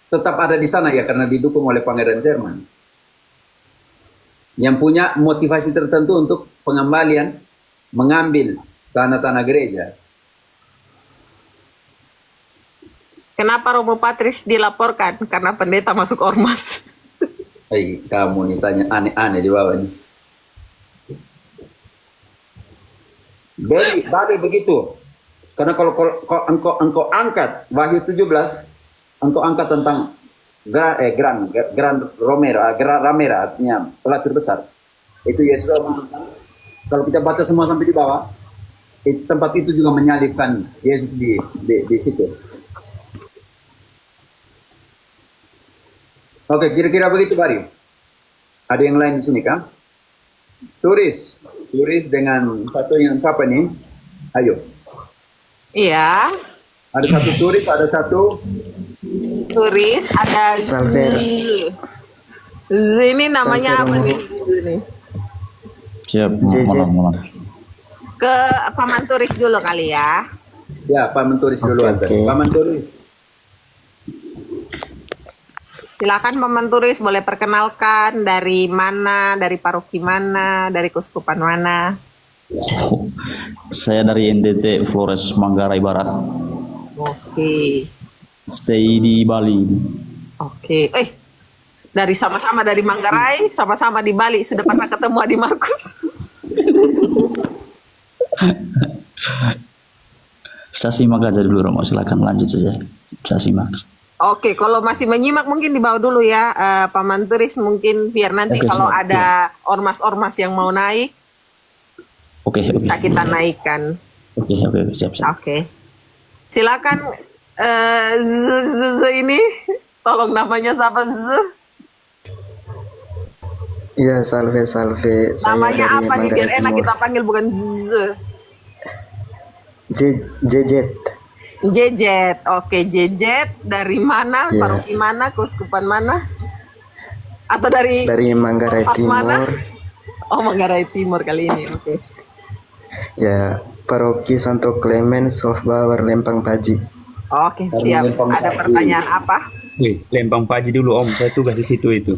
tetap ada di sana ya? Karena didukung oleh Pangeran Jerman. Yang punya motivasi tertentu untuk pengembalian, mengambil tanah-tanah gereja.
Kenapa Romo Patris dilaporkan? Karena pendeta masuk ormas.
Kamu nih tanya aneh-aneh di bawah ini. Bagi begitu. Karena kalau engkau angkat Wahyu 17, engkau angkat tentang Grand Ramera, artinya pelacur besar. Itu Yesus. Kalau kita baca semua sampai di bawah, tempat itu juga menyalibkan Yesus di situ. Oke, kira-kira begitu, Bari. Ada yang lain di sini, kan? Turis dengan satu yang siapa nih? Ayo.
Iya.
Ada satu turis, ada satu
Turis, ada Z ini namanya apa nih?
Siap, mohon.
Ke Paman Turis dulu kali ya.
Ya, Paman Turis dulu.
Okay.
Paman Turis.
Silakan Paman Turis, boleh perkenalkan dari mana, dari paroki mana, dari keuskupan mana.
Saya dari NTT Flores Manggarai Barat.
Oke.
Stay di Bali.
Oke. Dari sama-sama dari Manggarai, sama-sama di Bali. Sudah pernah ketemu Adi Markus?
Saya simak aja dulu Romo, silakan lanjut saja. Saya simak.
Oke, kalau masih menyimak mungkin dibawa dulu ya, Pak Manturis, mungkin biar nanti
Oke,
kalau
siap.
ada ormas-ormas yang mau naik,
Oke,
bisa kita naikkan.
Oke, siap.
Oke. Silakan ini, tolong namanya siapa Z?
Iya, salve. Saya
Namanya
dari
apa nih biar
Manggarai
enak
Timur.
kita panggil bukan Z.
Jejet
Jejet. Oke, Jejet dari mana?
Iya.
Paroki mana? Keuskupan mana? Atau dari
dari Manggarai
ormas mana?
Timur.
Oh, Manggarai Timur kali ini. Oke.
Ya, Paroki Santo Clemens of Bawar Lempang Paji.
Oke, siap. Ada pertanyaan apa?
Wih, Lempang Paji dulu Om, saya tugas di situ itu.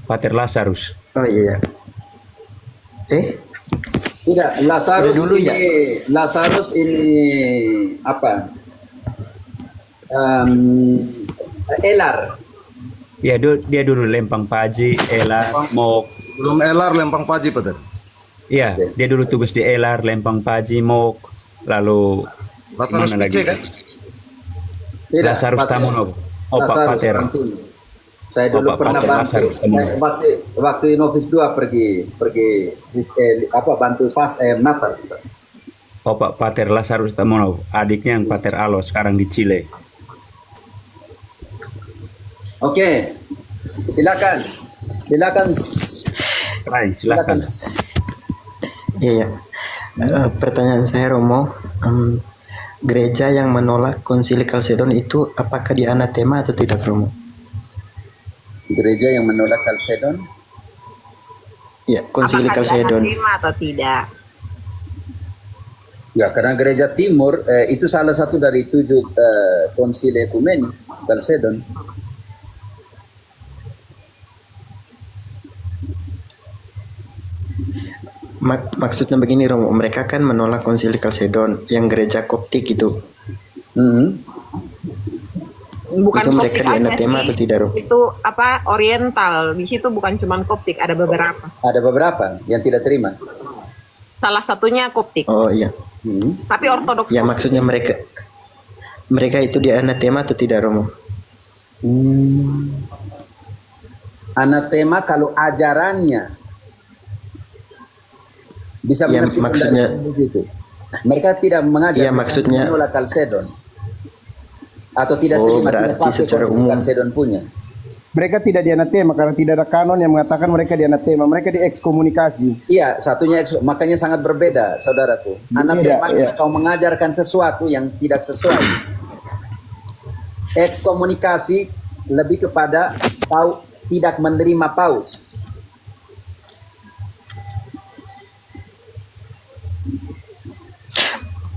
Pater Lazarus.
Oh iya.
Tidak, Lazarus
Dulu
ini,
ya?
Lazarus ini apa? Elar.
Ya, dia dulu Lempang Paji, Elar, Mok.
Belum Elar Lempang Paji, Pater.
Iya, dia dulu tugas di Elar, Lempang Paji, Mok. Lalu
Lazarus
mana
PC
lagi?
kan?
Tidak,
Lazarus
Pater.
Tamunov. Oh, Pak
Lazarus
Pater.
Antoni. Saya dulu
Pak
pernah
Pater
bantu
Lazarus Tamunov.
waktu Novis 2 pergi bantu pas Natal.
Oh, Pak Pater Lazarus Tamunov. Adiknya yang Pater Alo, sekarang di Chile.
Oke. Silakan.
Silakan.
Iya. Pertanyaan saya, Romo. Gereja yang menolak konsili Kalsedon itu apakah di anatema atau tidak, Romo?
Gereja yang menolak Kalsedon.
Ya, konsili
Apakah
Kalsedon.
diterima atau tidak?
Ya, karena gereja Timur itu salah satu dari 7 konsili ekumenis Kalsedon.
Maksudnya begini, Romo. Mereka kan menolak konsili Kalsedon yang gereja Koptik itu.
Bukan
Itu mereka
Koptik
di
aja
anatema
sih.
atau tidak, Romo?
Itu apa? Oriental. Di situ bukan cuma Koptik, ada beberapa.
Ada beberapa yang tidak terima.
Salah satunya Koptik.
Oh iya.
Tapi Ortodoks.
Ya, maksudnya mereka itu di anatema atau tidak, Romo?
Anatema kalau ajarannya bisa
Ya,
mengerti
maksudnya-
begitu. Mereka tidak mengajar
Ya, maksudnya-
menolak Kalsedon atau tidak
Oh,
terima, tidak
berarti
pakai
secara
konsili
umum.
Kalsedon punya.
Mereka tidak di anatema karena tidak ada kanon yang mengatakan mereka di anatema. Mereka di ekskomunikasi.
Iya, satunya makanya sangat berbeda, saudaraku. Anatema
Iya.
kau mengajarkan sesuatu yang tidak sesuai. Ekskomunikasi lebih kepada kau tidak menerima paus.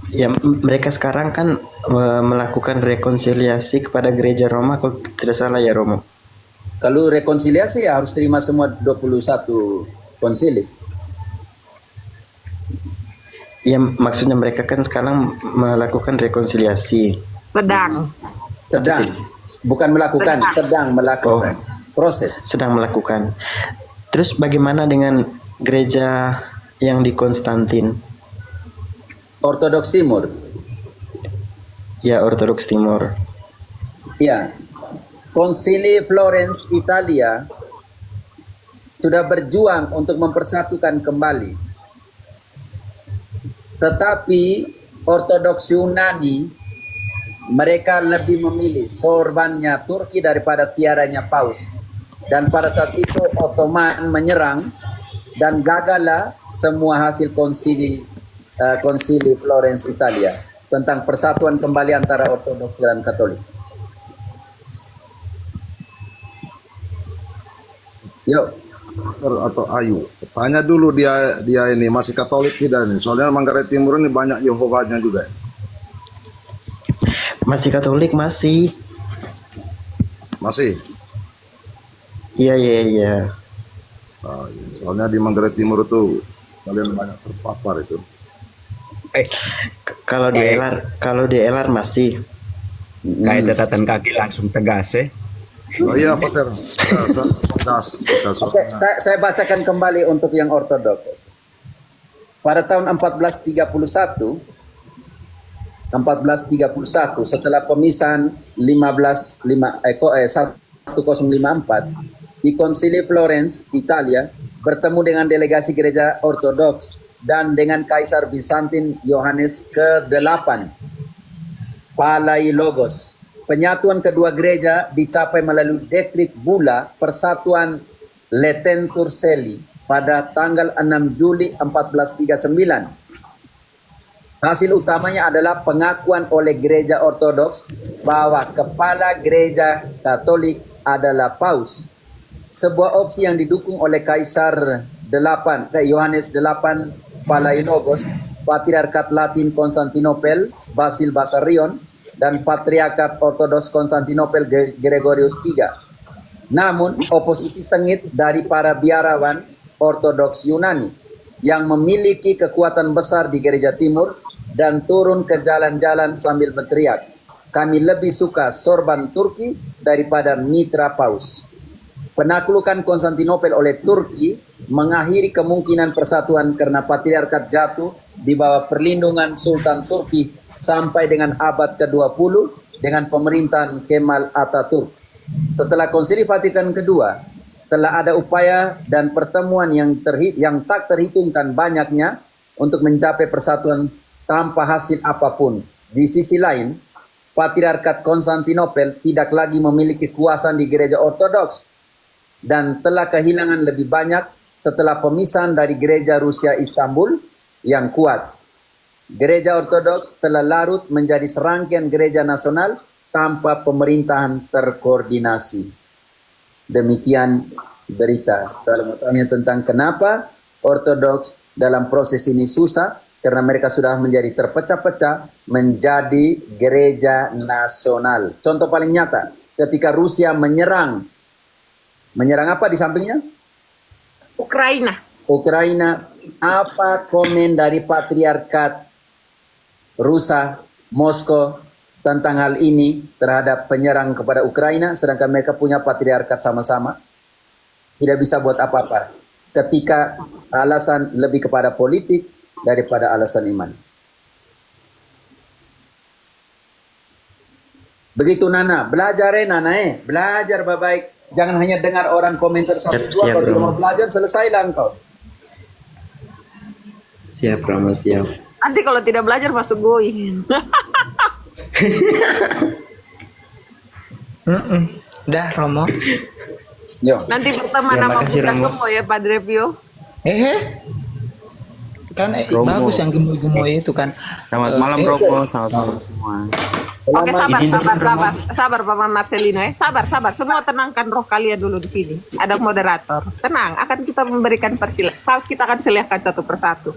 Ya, mereka sekarang kan melakukan rekonsiliasi kepada gereja Roma, kalau tidak salah ya, Romo.
Kalau rekonsiliasi ya harus terima semua 21 konsili.
Ya, maksudnya mereka kan sekarang melakukan rekonsiliasi.
Sedang.
Sedang, bukan melakukan, sedang melakukan proses.
Sedang melakukan. Terus bagaimana dengan gereja yang di Konstantin?
Ortodoks Timur.
Ya, Ortodoks Timur.
Ya. Konsili Florence Italia sudah berjuang untuk mempersatukan kembali. Tetapi Ortodoks Yunani mereka lebih memilih sorbannya Turki daripada tiaranya Paus. Dan pada saat itu Ottoman menyerang dan gagallah semua hasil konsili Florence Italia tentang persatuan kembali antara Ortodoks dan Katolik. Yuk.
Atau Ayu. Tanya dulu dia ini masih Katolik tidak nih? Soalnya Manggarai Timur ini banyak Yehovahnya juga.
Masih Katolik, masih.
Masih.
Iya.
Soalnya di Manggarai Timur itu kalian banyak terpapar itu.
Eh,
Kalau di LR masih.
kayak catatan kaki langsung tegas ya.
Oh iya Pater, das.
Oke, saya bacakan kembali untuk yang ortodoks. Pada tahun 1431 setelah pemisahan 1054 di Konsili Florence, Italia, bertemu dengan delegasi gereja ortodoks dan dengan Kaisar Bizantin Yohanes ke-8 Palaiologos. Penyatuan kedua gereja dicapai melalui dekrit bula Persatuan Letentur Celi pada tanggal 6 Juli 1439. Hasil utamanya adalah pengakuan oleh gereja ortodoks bahwa kepala gereja Katolik adalah Paus. Sebuah opsi yang didukung oleh Kaisar Yohanes 8 Palaiologos, Patriarkat Latin Konstantinopel Basil Basarion, dan Patriarkat Ortodoks Konstantinopel Gregorius III. Namun, oposisi sengit dari para biarawan Ortodoks Yunani yang memiliki kekuatan besar di gereja timur dan turun ke jalan-jalan sambil berteriak, "Kami lebih suka sorban Turki daripada mitra Paus." Penaklukan Konstantinopel oleh Turki mengakhiri kemungkinan persatuan karena patriarkat jatuh di bawah perlindungan Sultan Turki sampai dengan abad ke-20 dengan pemerintahan Kemal Atatürk. Setelah Konsili Vatikan kedua, telah ada upaya dan pertemuan yang tak terhitungkan banyaknya untuk mencapai persatuan tanpa hasil apapun. Di sisi lain, Patriarkat Konstantinopel tidak lagi memiliki kekuasaan di gereja ortodoks dan telah kehilangan lebih banyak setelah pemisahan dari gereja Rusia Istanbul yang kuat. Gereja ortodoks telah larut menjadi serangkaian gereja nasional tanpa pemerintahan terkoordinasi. Demikian berita. Kalau mau tanya tentang kenapa ortodoks dalam proses ini susah, karena mereka sudah menjadi terpecah-pecah menjadi gereja nasional. Contoh paling nyata, ketika Rusia menyerang apa di sampingnya? Ukraina. Apa komen dari Patriarkat Rusia, Moskow tentang hal ini terhadap penyerang kepada Ukraina, sedangkan mereka punya patriarkat sama-sama? Tidak bisa buat apa-apa ketika alasan lebih kepada politik daripada alasan iman. Begitu Nana, belajar Nana belajar baik-baik. Jangan hanya dengar orang komentar satu dua, kalau mau belajar selesailah engkau.
Siap Romo, siap.
Nanti kalau tidak belajar masuk GOI.
Udah Romo.
Yo.
Nanti berteman
Ya,
sama
makasih,
Bunda
Romo.
Gemo ya Padre Pio.
Kan
Romo.
bagus yang gemoy-gemoy itu kan.
Selamat malam Romo, selamat malam semua.
Oke,
Izin dulu, Romo.
sabar Paman Marcelino sabar. Semua tenangkan roh kalian dulu di sini. Ada moderator. Tenang, akan kita memberikan kita akan silahkan satu persatu.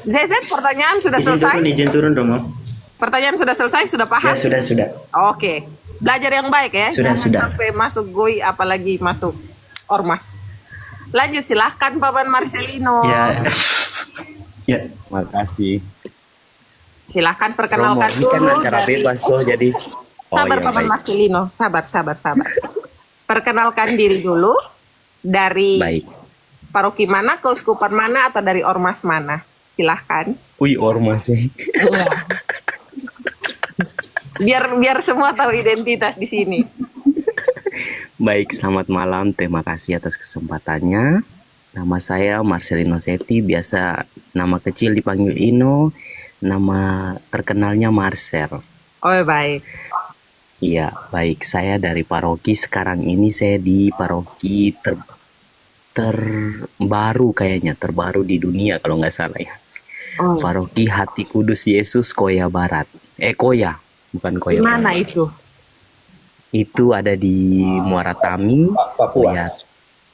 ZZ, pertanyaan sudah selesai?
Izin turun Romo.
Pertanyaan sudah selesai, sudah paham?
Ya sudah.
Oke. Belajar yang baik ya.
Sudah.
Sampai masuk GOI apalagi masuk ormas. Lanjut silahkan Paman Marcelino.
Ya.
Makasih.
Silahkan
Romo,
perkenalkan
ini kan
dulu
acara bebas tuh, jadi
Sabar
iya,
Paman
baik.
Marcelino, sabar. Perkenalkan diri dulu dari
Baik.
paroki mana, keuskupan mana, atau dari ormas mana? Silahkan.
Wih, ormas sih.
Biar semua tahu identitas di sini.
Baik, selamat malam. Terima kasih atas kesempatannya. Nama saya Marcelino Seti, biasa nama kecil dipanggil Ino, nama terkenalnya Marcel.
Oh baik.
Iya, baik. Saya dari paroki, sekarang ini saya di paroki terbaru kayaknya, terbaru di dunia kalau nggak salah ya.
Oh.
Paroki Hati Kudus Yesus Koya Barat. Koya, bukan Koya
Di mana
Barat.
itu?
Itu ada di Muara Tami,
Papua.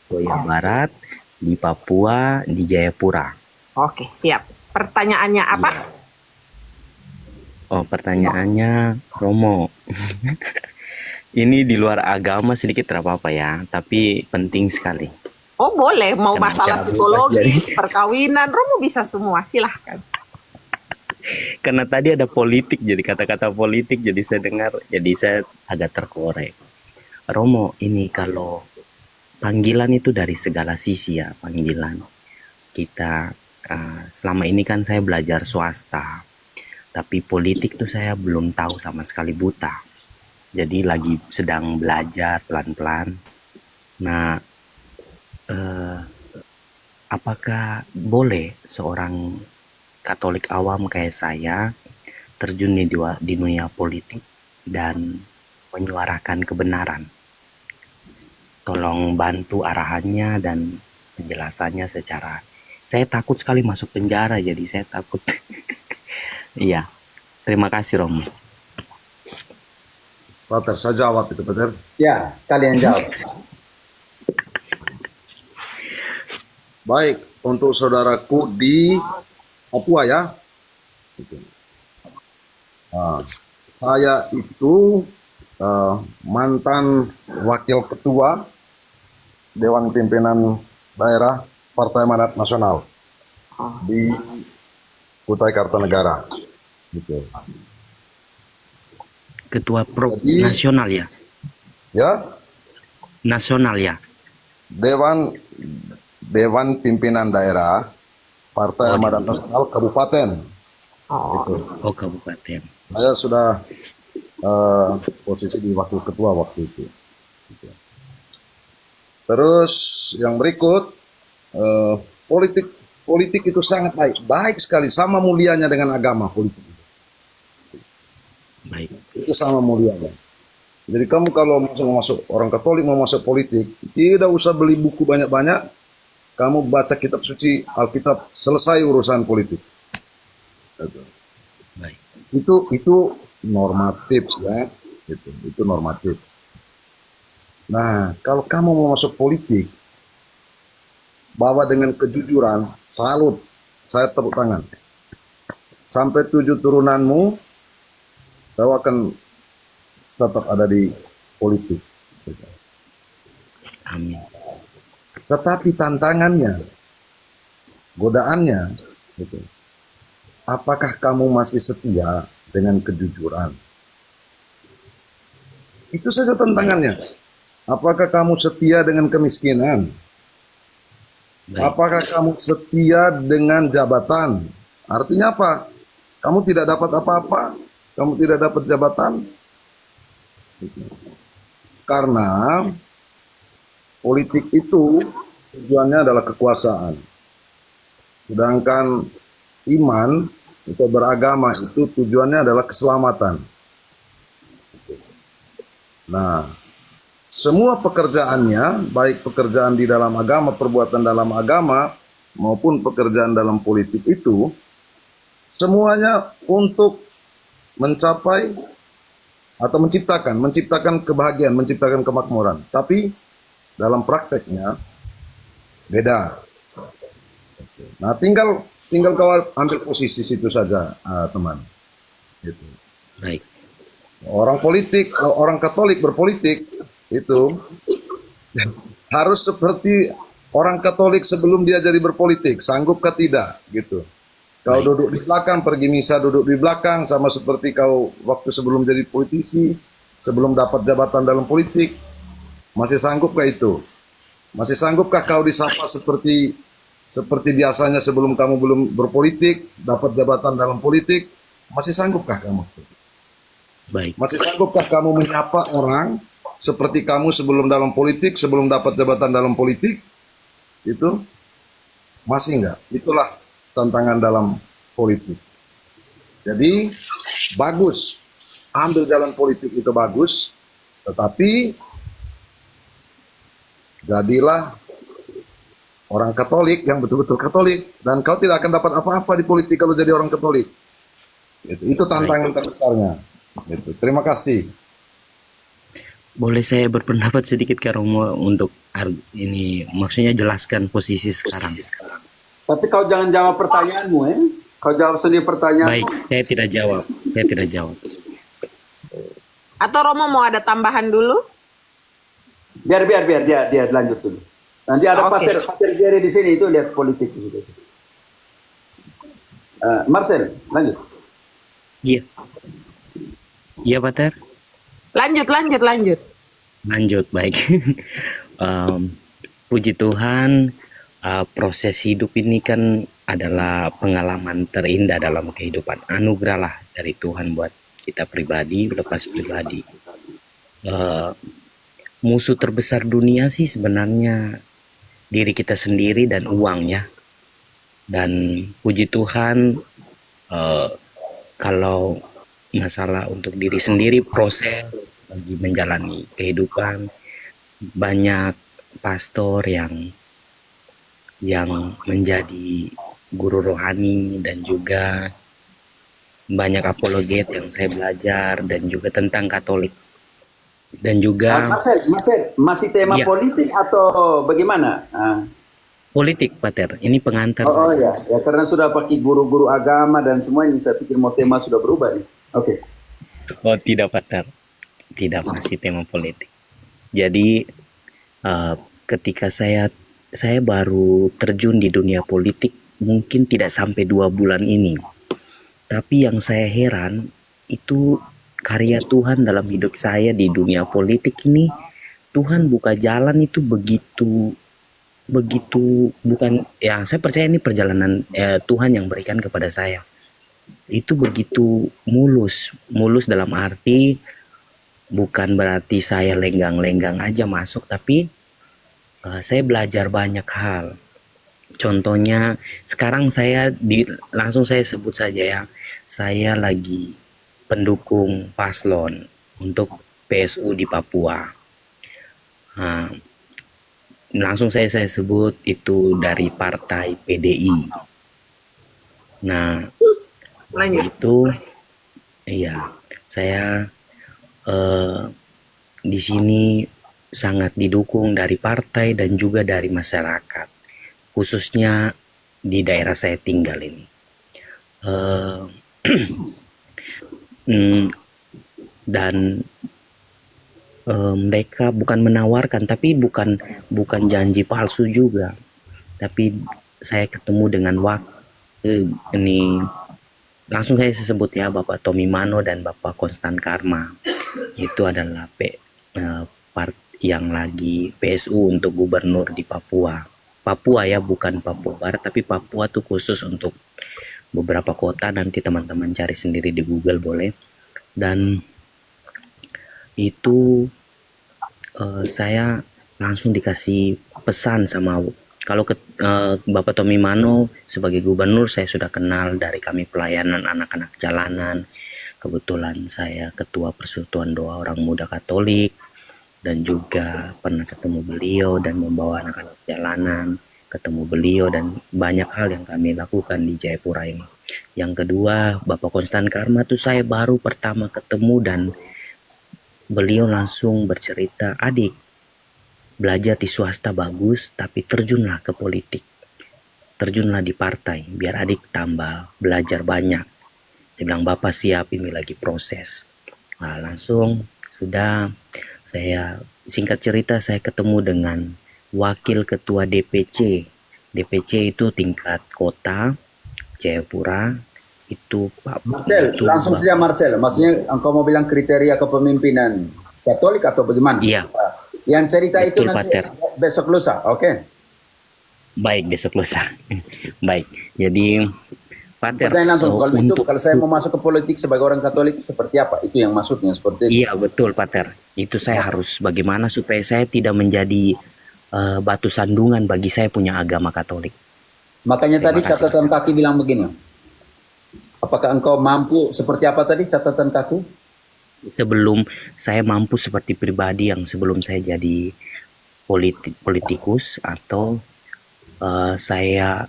Koya Barat, di Papua, di Jayapura.
Oke, siap. Pertanyaannya apa?
Oh, pertanyaannya Romo. Ini di luar agama sedikit tidak apa-apa ya, tapi penting sekali.
Oh boleh, mau
Dengan
masalah
cara bebas,
psikologis, perkawinan, Romo bisa semua, silahkan.
karena tadi ada politik, jadi kata-kata politik, jadi saya dengar, jadi saya agak terkorek. Romo, ini kalau panggilan itu dari segala sisi ya, panggilan kita. Selama ini kan saya belajar swasta, tapi politik tuh saya belum tahu sama sekali, buta. Jadi lagi sedang belajar pelan-pelan. Nah, apakah boleh seorang Katolik awam kayak saya terjun di dunia politik dan menyuarakan kebenaran? Tolong bantu arahannya dan penjelasannya secara... Saya takut sekali masuk penjara, jadi saya takut. Iya, terima kasih Romo.
Pater, saya jawab itu, Pater.
Ya, kalian jawab.
Baik, untuk saudaraku di Papua ya. Nah, saya itu mantan wakil ketua Dewan Pimpinan Daerah Partai Amanat Nasional di Kutai Kartanegara. Gitu.
Ketua
Jadi-
nasional ya?
Ya,
Nasional ya?
Dewan Pimpinan Daerah Partai Amanat Nasional Kabupaten.
Oh, kabupaten.
Saya sudah posisi di wakil ketua waktu itu. Gitu. Terus yang berikut, politik itu sangat baik sekali, sama mulianya dengan agama politik.
Baik.
Itu sama mulianya. Jadi kamu kalau mau masuk, orang Katolik mau masuk politik, tidak usah beli buku banyak-banyak, kamu baca kitab suci Alkitab, selesai urusan politik.
Baik.
Itu normatif ya, itu normatif. Nah, kalau kamu mau masuk politik, bawa dengan kejujuran, salut, saya tepuk tangan. Sampai 7 turunanmu, kau akan tetap ada di politik.
Amin.
Tetapi tantangannya, godaannya, gitu. Apakah kamu masih setia dengan kejujuran? Itu saja tantangannya. Apakah kamu setia dengan kemiskinan?
Baik.
Apakah kamu setia dengan jabatan? Artinya apa? Kamu tidak dapat apa-apa, kamu tidak dapat jabatan, karena politik itu tujuannya adalah kekuasaan. Sedangkan iman atau beragama itu tujuannya adalah keselamatan. Nah, semua pekerjaannya, baik pekerjaan di dalam agama, perbuatan dalam agama, maupun pekerjaan dalam politik itu, semuanya untuk mencapai atau menciptakan kebahagiaan, menciptakan kemakmuran. Tapi dalam prakteknya beda. Nah, tinggal kau ambil posisi situ saja, teman. Gitu.
Baik.
Orang politik, orang Katolik berpolitik itu harus seperti orang Katolik sebelum dia jadi berpolitik, sanggupkah tidak, gitu. Kau duduk di belakang, pergi misa duduk di belakang, sama seperti kau waktu sebelum jadi politisi, sebelum dapat jabatan dalam politik, masih sanggupkah itu? Masih sanggupkah kau disapa seperti biasanya sebelum kamu belum berpolitik, dapat jabatan dalam politik, masih sanggupkah kamu?
Baik.
Masih sanggupkah kamu menyapa orang seperti kamu sebelum dalam politik, sebelum dapat jabatan dalam politik? Itu masih enggak? Itulah tantangan dalam politik. Jadi bagus, ambil jalan politik itu bagus, tetapi jadilah orang Katolik yang betul-betul Katolik, dan kau tidak akan dapat apa-apa di politik kalau jadi orang Katolik. Itu tantangan terbesarnya. Gitu. Terima kasih.
Boleh saya berpendapat sedikit Kak Romo untuk ini, maksudnya jelaskan posisi sekarang.
Tapi kau jangan jawab pertanyaanmu, ya. Kau jawab sendiri pertanyaan.
Baik, saya tidak jawab. Saya tidak jawab.
Atau Romo mau ada tambahan dulu?
Biar dia lanjut dulu. Nanti ada
Oke.
Pater Jerry di sini, itu lihat politik gitu. Marcel, lanjut.
Iya. Iya, Pater.
Lanjut.
Lanjut, baik. Puji Tuhan, proses hidup ini kan adalah pengalaman terindah dalam kehidupan. Anugerah lah dari Tuhan buat kita pribadi, lepas pribadi. Musuh terbesar dunia sih sebenarnya diri kita sendiri dan uang ya. Dan puji Tuhan, kalau masalah untuk diri sendiri, proses bagi menjalani kehidupan, banyak pastor yang menjadi guru rohani, dan juga banyak apologet yang saya belajar, dan juga tentang Katolik, dan juga
Marcel, masih tema
Iya.
politik atau bagaimana?
politik, Pater. Ini pengantar
Oh
saja.
ya, karena sudah pakai guru-guru agama dan semua ini, saya pikir mau tema sudah berubah nih. Oke.
Oh, tidak, Pater. Tidak, masih tema politik. Jadi ketika saya baru terjun di dunia politik mungkin tidak sampai 2 bulan ini. Tapi yang saya heran itu karya Tuhan dalam hidup saya di dunia politik ini. Tuhan buka jalan itu begitu bukan ya, saya percaya ini perjalanan Tuhan yang berikan kepada saya. Itu begitu mulus dalam arti bukan berarti saya lenggang-lenggang aja masuk, tapi saya belajar banyak hal. Contohnya sekarang langsung saya sebut saja ya, saya lagi pendukung paslon untuk PSU di Papua. Nah, langsung saya sebut itu dari partai PDI. Nah,
Lanjut.
itu iya, saya di sini sangat didukung dari partai dan juga dari masyarakat, khususnya di daerah saya tinggal ini. Dan mereka bukan menawarkan, tapi bukan janji palsu juga. Tapi saya ketemu dengan ini, langsung saya sebut ya, Bapak Tommy Mano dan Bapak Konstan Karma. Itu adalah yang lagi PSU untuk gubernur di Papua. Papua ya, bukan Papua Barat, tapi Papua tuh khusus untuk beberapa kota. Nanti teman-teman cari sendiri di Google boleh. Dan itu saya langsung dikasih pesan sama, kalau Bapak Tommy Mano sebagai gubernur saya sudah kenal dari kami pelayanan anak-anak jalanan. Kebetulan saya ketua Persekutuan Doa Orang Muda Katolik, dan juga pernah ketemu beliau dan membawa anak-anak jalanan, ketemu beliau, dan banyak hal yang kami lakukan di Jayapura ini. Yang kedua, Bapak Konstan Karma tuh saya baru pertama ketemu, dan beliau langsung bercerita, adik, belajar di swasta bagus, tapi terjunlah ke politik, terjunlah di partai, biar adik tambah belajar banyak. Dia bilang, Bapak siap, ini lagi proses. Nah, langsung sudah saya, singkat cerita, saya ketemu dengan wakil ketua DPC. DPC itu tingkat kota Jayapura, itu Pak
Marcel,
itu
langsung saja Marcel. Maksudnya engkau mau bilang kriteria kepemimpinan Katolik atau bagaimana?
Iya.
Yang cerita itu
Betul,
nanti
Pater.
besok lusa, oke?
Baik, besok lusa. Baik, jadi Pater,
Pertanyaan langsung, kalau itu
untuk
kalau saya mau masuk ke politik sebagai orang Katolik seperti apa? Itu yang maksudnya seperti itu.
iya betul, Pater. Itu saya harus bagaimana supaya saya tidak menjadi batu sandungan bagi saya punya agama Katolik.
Makanya
Terima
tadi
kasih.
catatan kaki bilang begini. Apakah engkau mampu seperti apa tadi catatan kaki?
Sebelum saya mampu seperti pribadi yang sebelum saya jadi politikus, atau saya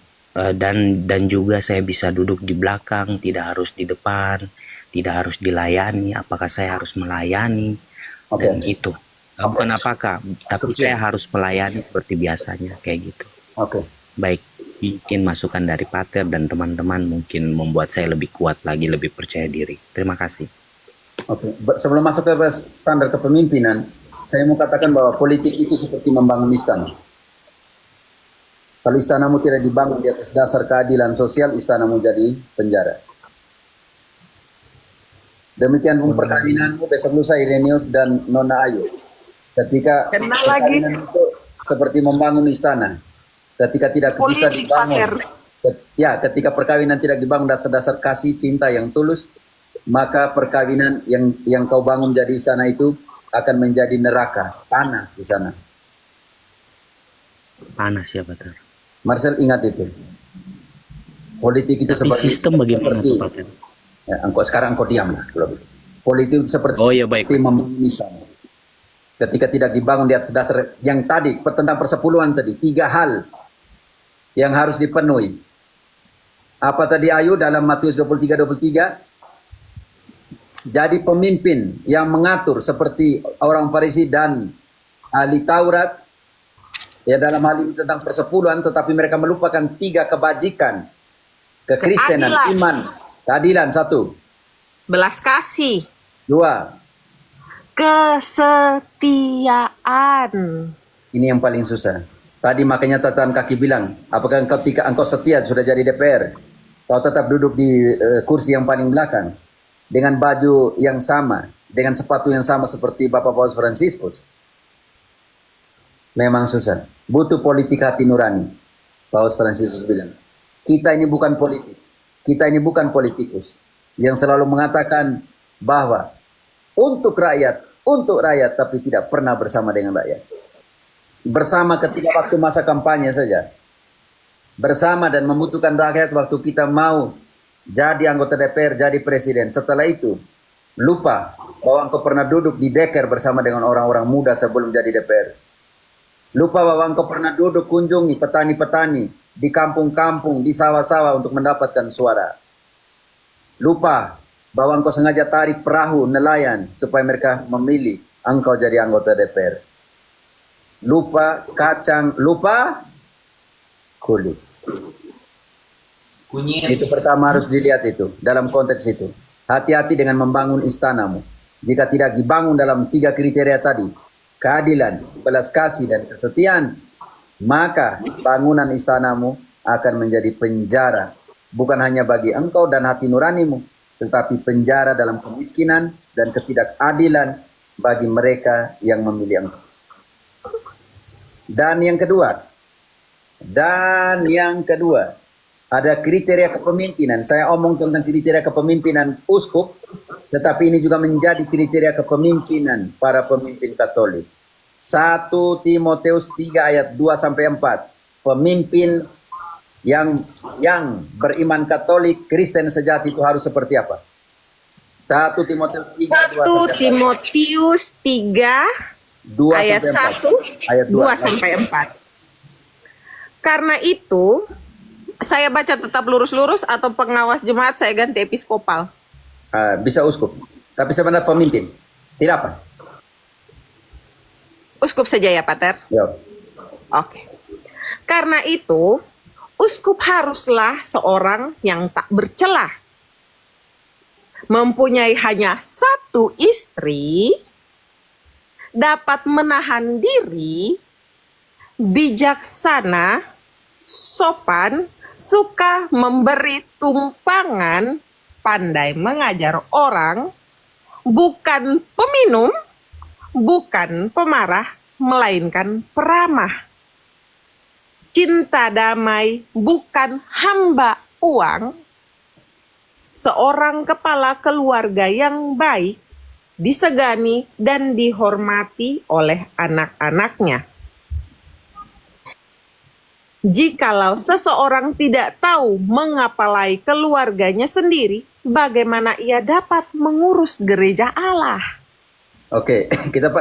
dan juga saya bisa duduk di belakang, tidak harus di depan, tidak harus dilayani. Apakah saya harus melayani?
Oke.
Dan itu bukan apakah, tapi saya harus melayani seperti biasanya, kayak gitu.
Oke.
Baik, mungkin masukan dari Pater dan teman-teman mungkin membuat saya lebih kuat lagi, lebih percaya diri. Terima kasih.
Oke. Sebelum masuk ke standar kepemimpinan, saya mau katakan bahwa politik itu seperti membangun istana. Kalau istanamu tidak dibangun di atas dasar keadilan sosial, istanamu jadi penjara. Demikian pun perkawinanmu besok lusa Irenius dan Nona Ayu. Ketika
Kena lagi.
perkawinan itu seperti membangun istana. Ketika tidak bisa
Politik,
dibangun.
Pater.
Ya, ketika perkawinan tidak dibangun atas dasar kasih cinta yang tulus, maka perkawinan yang kau bangun jadi istana itu akan menjadi neraka, panas di sana.
Panas ya, Pater.
Marcel ingat itu. Politik itu
Tapi
seperti
sistem bagaimana tuh, Pater?
Ya, sekarang engkau diam lah. Politik itu seperti
Oh ya, baik.
membangun istana. Ketika tidak dibangun di atas dasar yang tadi tentang persepuluhan tadi, 3 hal yang harus dipenuhi. Apa tadi Ayu dalam Matius 23:23? Jadi pemimpin yang mengatur seperti orang Farisi dan ahli Taurat, ya dalam hal ini tentang persepuluhan, tetapi mereka melupakan 3 kebajikan, kekristenan,
Keadilan.
iman, keadilan 1,
Belas kasih,
2.
kesetiaan.
Ini yang paling susah. Tadi makanya catatan kaki bilang, apakah engkau setia sudah jadi DPR? Kau tetap duduk di kursi yang paling belakang dengan baju yang sama, dengan sepatu yang sama seperti Bapak Paus Fransiskus. Memang susah. Butuh politik hati nurani. Paus Fransiskus bilang, kita ini bukan politik. Kita ini bukan politikus yang selalu mengatakan bahwa untuk rakyat, tapi tidak pernah bersama dengan rakyat. Bersama ketika waktu masa kampanye saja. Bersama dan membutuhkan rakyat waktu kita mau jadi anggota DPR, jadi presiden. Setelah itu, lupa bahwa engkau pernah duduk di deker bersama dengan orang-orang muda sebelum jadi DPR. Lupa bahwa engkau pernah duduk kunjungi petani-petani di kampung-kampung, di sawah-sawah untuk mendapatkan suara. Lupa bahwa engkau sengaja tarik perahu nelayan supaya mereka memilih engkau jadi anggota DPR. Lupa kacang, lupa kulit. Itu pertama harus dilihat itu, dalam konteks itu. Hati-hati dengan membangun istanamu. Jika tidak dibangun dalam 3 kriteria tadi, keadilan, belas kasih, dan kesetiaan, maka bangunan istanamu akan menjadi penjara. Bukan hanya bagi engkau dan hati nuranimu, tetapi penjara dalam kemiskinan dan ketidakadilan bagi mereka yang memilih engkau. Dan yang kedua, ada kriteria kepemimpinan. Saya omong tentang kriteria kepemimpinan uskup, tetapi ini juga menjadi kriteria kepemimpinan para pemimpin Katolik. 1 Timotius 3 ayat 2-4. Pemimpin yang beriman Katolik, Kristen sejati itu harus seperti apa? 1 Timotius 3
1 Timotius 3 ayat 1 2-4. Karena itu saya baca tetap lurus-lurus atau pengawas jemaat saya ganti episkopal.
Bisa uskup, tapi sebenarnya pemimpin. Tidak apa?
Uskup saja ya, Pater?
Ya.
Oke. Karena itu, uskup haruslah seorang yang tak bercelah. Mempunyai hanya 1 istri, dapat menahan diri, bijaksana, sopan, suka memberi tumpangan, pandai mengajar orang, bukan peminum, bukan pemarah, melainkan peramah. Cinta damai, bukan hamba uang. Seorang kepala keluarga yang baik, disegani dan dihormati oleh anak-anaknya. Jikalau seseorang tidak tahu mengapalai keluarganya sendiri, bagaimana ia dapat mengurus gereja Allah?
Oke, kita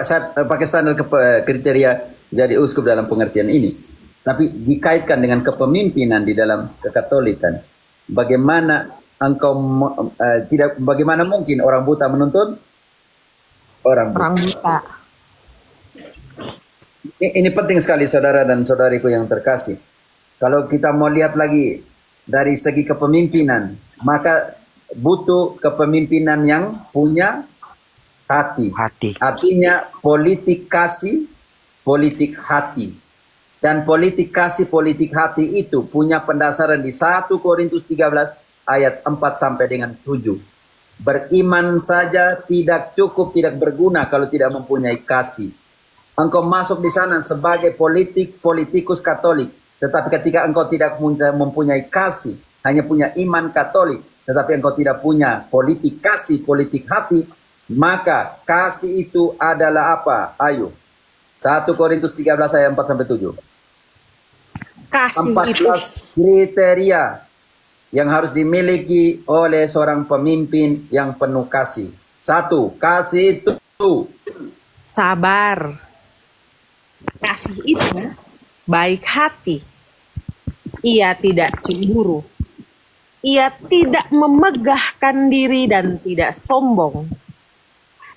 pakai standar kriteria jadi uskup dalam pengertian ini. Tapi dikaitkan dengan kepemimpinan di dalam kekatolikan. Bagaimana bagaimana mungkin orang buta menuntun orang
buta?
Ini penting sekali saudara dan saudariku yang terkasih. Kalau kita mau lihat lagi dari segi kepemimpinan, maka butuh kepemimpinan yang punya hati.
Hati.
Artinya politik kasih, politik hati. Dan politik kasih, politik hati itu punya pendasaran di 1 Korintus 13 ayat 4 sampai dengan 7. Beriman saja tidak cukup, tidak berguna kalau tidak mempunyai kasih. Engkau masuk di sana sebagai politikus Katolik, tetapi ketika engkau tidak mempunyai kasih, hanya punya iman Katolik, tetapi engkau tidak punya politik kasih, politik hati, maka kasih itu adalah apa? Ayo. 1 Korintus 13 ayat 4 sampai 7.
Kasih
14
itu
kriteria yang harus dimiliki oleh seorang pemimpin yang penuh kasih. 1. Kasih itu
sabar. Kasih itu baik hati. Ia tidak cemburu. Ia tidak memegahkan diri dan tidak sombong.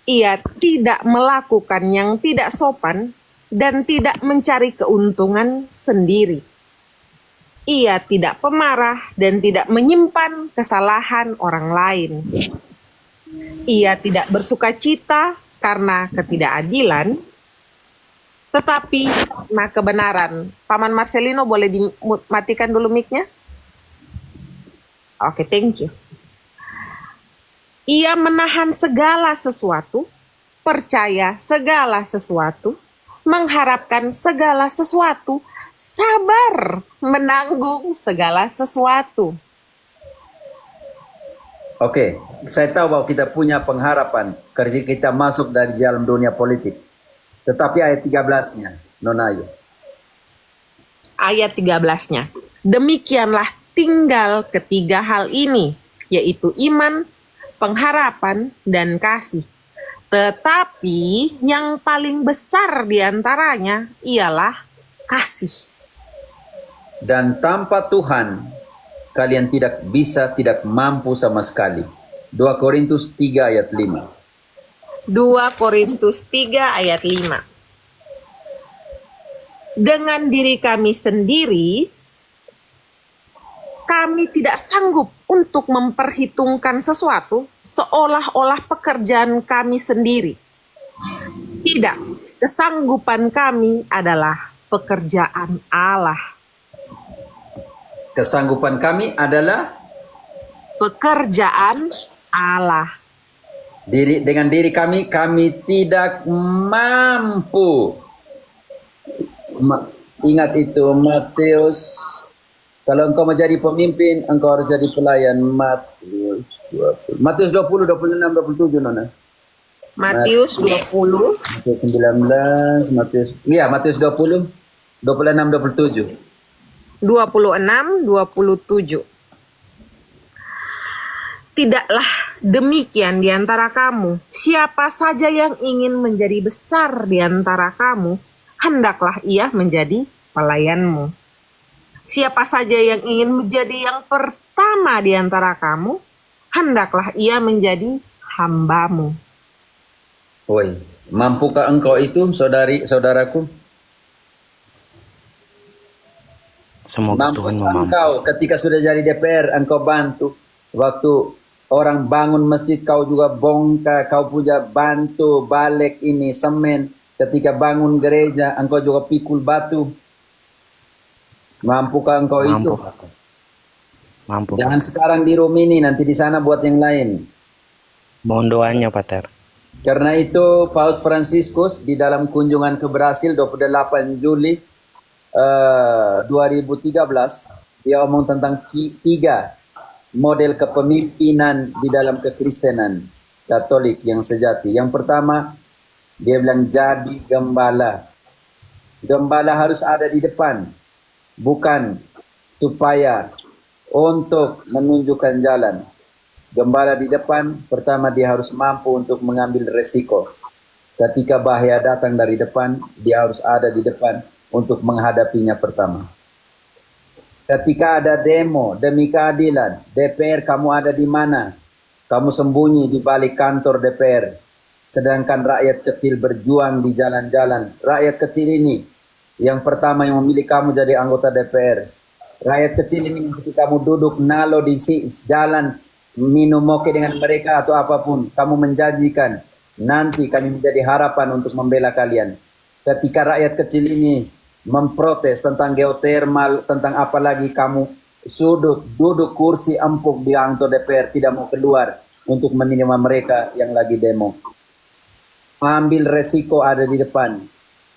Ia tidak melakukan yang tidak sopan dan tidak mencari keuntungan sendiri. Ia tidak pemarah dan tidak menyimpan kesalahan orang lain. Ia tidak bersuka cita karena ketidakadilan, tetapi karena kebenaran. Paman Marcelino, boleh dimatikan dulu mic-nya? Oke, thank you. Ia menahan segala sesuatu, percaya segala sesuatu, mengharapkan segala sesuatu, sabar menanggung segala sesuatu.
Oke, saya tahu bahwa kita punya pengharapan ketika kita masuk dari dalam dunia politik. Tetapi ayat 13-nya, Nona Ayu.
Ayat 13-nya. Demikianlah tinggal ketiga hal ini, yaitu iman, pengharapan, dan kasih. Tetapi yang paling besar di antaranya ialah kasih.
Dan tanpa Tuhan, kalian tidak mampu sama sekali. 2 Korintus 3 ayat 5.
2 Korintus 3 ayat 5. Dengan diri kami sendiri, kami tidak sanggup untuk memperhitungkan sesuatu seolah-olah pekerjaan kami sendiri. Tidak, kesanggupan kami adalah pekerjaan Allah.
Kesanggupan kami adalah
Pekerjaan Allah.
dengan diri kami tidak mampu. Ingat itu Matius. Kalau engkau menjadi pemimpin, engkau harus jadi pelayan. Matius 20, 26, 27, Nona.
Matius 20,
Matius 19, Matius 20, 26, 27.
26, 27. Tidaklah demikian di antara kamu. Siapa saja yang ingin menjadi besar di antara kamu, hendaklah ia menjadi pelayanmu. Siapa saja yang ingin menjadi yang pertama di antara kamu, hendaklah ia menjadi hambamu.
Woi, mampukah engkau itu, saudaraku?
Semoga Tuhan memampu.
Engkau ketika sudah jadi DPR, engkau bantu. Waktu orang bangun masjid, kau juga bongkar, kau punya bantu balik ini semen. Ketika bangun gereja, engkau juga pikul batu. Mampukah engkau itu?
Mampu.
Jangan sekarang di room ini, nanti di sana buat yang lain.
Mohon doanya, Pater.
Karena itu Paus Fransiskus di dalam kunjungan ke Brasil 28 Juli 2013, dia omong tentang 3 model kepemimpinan di dalam kekristenan Katolik yang sejati. Yang pertama, dia bilang jadi gembala. Gembala harus ada di depan, bukan supaya untuk menunjukkan jalan. Gembala di depan, pertama dia harus mampu untuk mengambil resiko. Ketika bahaya datang dari depan, dia harus ada di depan untuk menghadapinya pertama. Ketika ada demo demi keadilan, DPR kamu ada di mana? Kamu sembunyi di balik kantor DPR. Sedangkan rakyat kecil berjuang di jalan-jalan. Rakyat kecil ini yang pertama yang memilih kamu jadi anggota DPR. Rakyat kecil ini ketika kamu duduk nalo di jalan, minum moke dengan mereka atau apapun, kamu menjanjikan nanti kami menjadi harapan untuk membela kalian. Ketika rakyat kecil ini memprotes tentang geotermal, tentang apa lagi kamu duduk kursi empuk di kantor DPR tidak mau keluar untuk menerima mereka yang lagi demo. Ambil resiko ada di depan.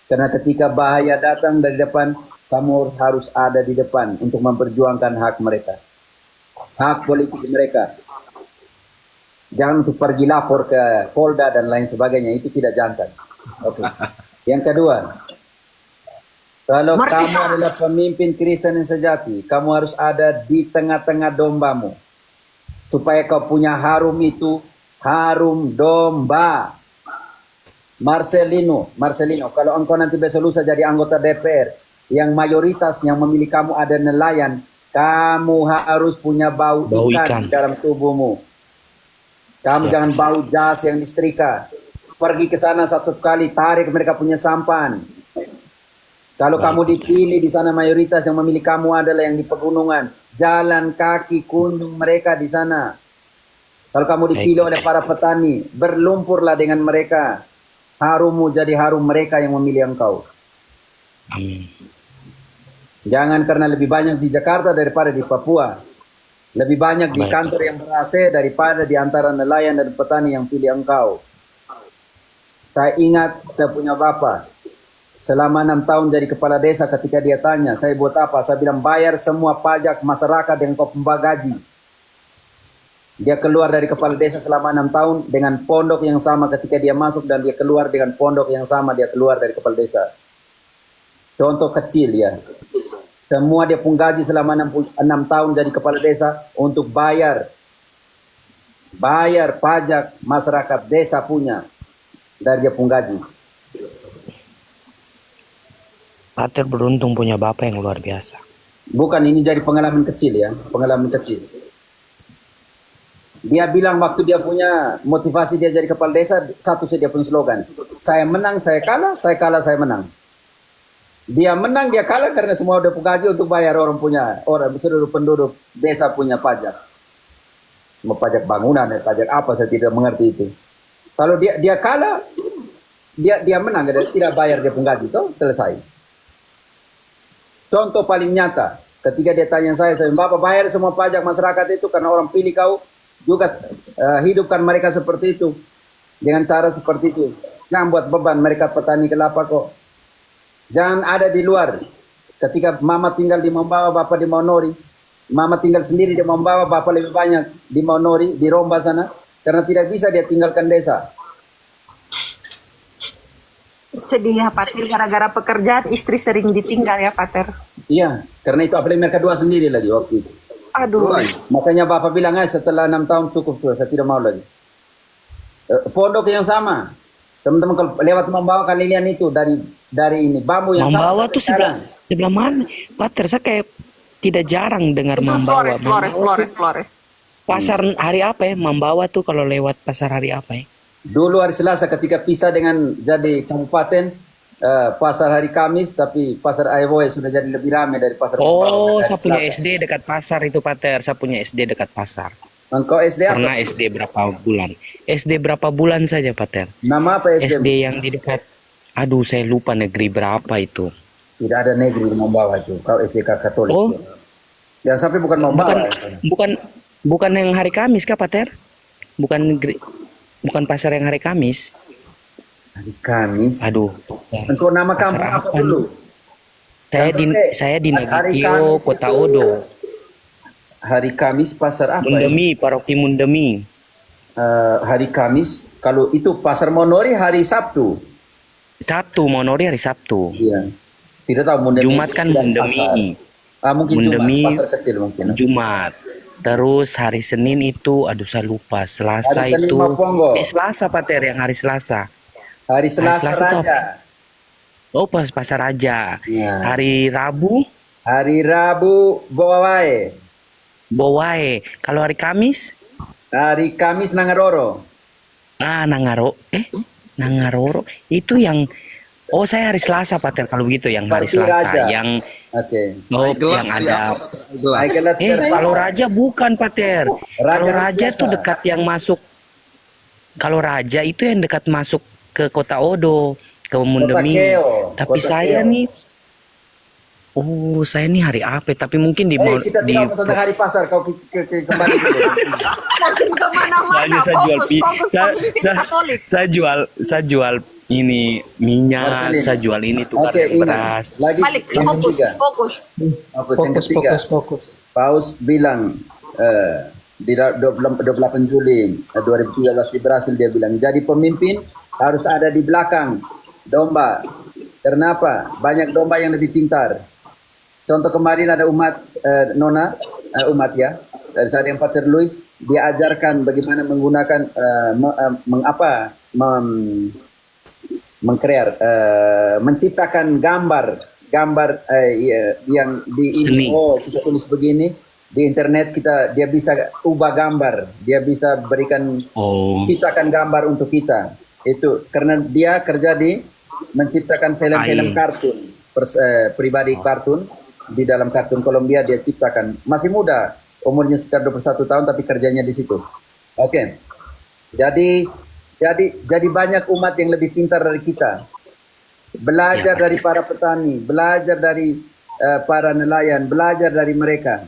Karena ketika bahaya datang dari depan, kamu harus ada di depan untuk memperjuangkan hak mereka. Hak politik mereka. Jangan untuk pergi lapor ke Polda dan lain sebagainya, itu tidak jantan. Oke. Yang kedua, kalau kamu adalah pemimpin Kristen yang sejati, kamu harus ada di tengah-tengah dombamu. Supaya kau punya harum itu, harum domba. Marcelino, kalau engkau nanti besok lusa jadi anggota DPR, yang mayoritas yang memilih kamu ada nelayan, kamu harus punya bau ikan di dalam tubuhmu. Kamu jangan bau jas yang disetrika. Pergi ke sana satu kali, tarik mereka punya sampan. Kalau kamu dipilih di sana mayoritas yang memilih kamu adalah yang di pegunungan, jalan kaki kunjung mereka di sana. Kalau kamu dipilih oleh para petani, berlumpurlah dengan mereka. Harummu jadi harum mereka yang memilih engkau.
Amin.
Jangan karena lebih banyak di Jakarta daripada di Papua. Lebih banyak di kantor yang ber-AC daripada di antara nelayan dan petani yang pilih engkau. Saya ingat saya punya bapak. Selama 6 tahun jadi kepala desa, ketika dia tanya, saya buat apa? Saya bilang, bayar semua pajak masyarakat yang kau gaji. Dia keluar dari kepala desa selama 6 tahun dengan pondok yang sama ketika dia masuk, dan dia keluar dengan pondok yang sama dia keluar dari kepala desa. Contoh kecil ya. Semua dia pun gaji selama 6 tahun jadi kepala desa untuk bayar pajak masyarakat desa punya dari dia pun gaji.
Pater beruntung punya bapak yang luar biasa.
Bukan, ini jadi pengalaman kecil ya, pengalaman kecil. Dia bilang waktu dia punya motivasi dia jadi kepala desa, satu saja dia punya slogan. Saya menang, saya kalah, saya kalah, saya menang. Dia menang, dia kalah karena semua udah gaji untuk bayar orang seluruh penduduk desa punya pajak. Mau pajak bangunan, pajak apa, saya tidak mengerti itu. Kalau dia kalah, dia menang, dia tidak bayar dia gaji, toh selesai. Contoh paling nyata, ketika dia tanya saya Bapak bayar semua pajak masyarakat itu karena orang pilih kau, juga hidupkan mereka seperti itu, dengan cara seperti itu. Jangan buat beban mereka petani kelapa kok. Jangan ada di luar. Ketika mama tinggal di Mambawa, bapak di Maunori. Mama tinggal sendiri di Mambawa, bapak lebih banyak di Maunori, di Romba sana. Karena tidak bisa dia tinggalkan desa.
Sedih ya Pater, gara-gara pekerjaan istri sering ditinggal ya Pater.
Iya, karena itu apalagi mereka dua sendiri lagi waktu itu.
Aduh.
Makanya bapak bilang setelah 6 tahun cukup sudah, saya tidak mau lagi. Pondok yang sama. Teman-teman kalau lewat membawa kalian itu dari ini bambu yang
Mambawa
sama.
tuh sebelah mana? Pater, saya kayak tidak jarang dengar
Itu
Mambawa.
Flores.
Pasar hari apa ya? Mambawa tuh kalau lewat pasar hari apa ya?
Dulu hari Selasa ketika pisah dengan jadi kabupaten, pasar hari Kamis, tapi pasar Aiwoy sudah jadi lebih ramai dari pasar.
Oh, saya punya SD dekat pasar itu Pater. Saya punya SD dekat pasar.
Engkau SD apa?
Karena SD berapa bulan? SD berapa bulan saja Pater?
Nama apa SD?
SD yang di dekat. Aduh, saya lupa negeri berapa itu.
Tidak ada negeri di Membawa itu. Kau SDK Katolik.
Oh,
yang sampai bukan Membawa.
bukan yang hari Kamis kah Pater? Bukan pasar yang hari Kamis.
Hari Kamis.
Aduh.
Engkau nama kampung apa dulu?
Saya di Nagitio, Kota Odo.
Hari Kamis pasar apa?
Mundemi, Paroki Mundemi.
Hari Kamis. Kalau itu pasar Monori hari Sabtu.
Monori hari Sabtu.
Iya. Tidak tahu Mundemi.
Jumat kan Mundemi.
Mungkin
Mundemi,
Jumat, pasar kecil mungkin.
Jumat. Terus hari Senin itu, aduh saya lupa. Selasa
hari Senin
itu.
Selasa
Pater, yang hari Selasa.
Hari Selasa Raja.
Oh, pasar Raja.
Ya.
Hari Rabu.
Hari Rabu Bowae.
Kalau hari Kamis?
Hari Kamis Nangaroro.
Nangaroro. Itu yang. Oh, saya hari Selasa Pater kalau begitu, yang hari Selasa.
Raja.
Yang.
Oke.
Yang ada.
Okay.
Kalau Raja bukan Pater. Kalau Raja tuh dekat yang masuk. Kalau Raja itu yang dekat masuk ke Kota Odo, ke Mundemi. Tapi saya nih Oh, saya ini hari apa? Tapi mungkin di
Kita
di
tidak tentang hari pasar, kau kembali dulu.
Makin kemana-mana.
soalnya saya jual
Fokus pemimpin Katolik.
saya jual ini minyak,
Marcelin.
saya jual ini tukar
Oke, ingat.
beras.
Lagi
Balik,
yang
fokus,
ketiga.
fokus.
Fokus yang ketiga.
fokus.
Paus bilang di 28 Juli 2013 di Brasil, dia bilang jadi pemimpin harus ada di belakang domba. Kenapa? Banyak domba yang lebih pintar. Contoh kemarin ada umat umat ya, saat yang Pater Luis diajarkan bagaimana menggunakan menciptakan gambar yang di
Seni.
kita tulis begini di internet, dia bisa ubah gambar, dia bisa berikan
Oh,
ciptakan gambar untuk kita. Itu karena dia kerja di menciptakan film-film kartun pribadi kartun. Di dalam kartun Kolombia dia ciptakan, masih muda, umurnya sekitar 21 tahun tapi kerjanya di situ. Oke. Jadi banyak umat yang lebih pintar dari kita. Belajar dari para petani, belajar dari para nelayan, belajar dari mereka.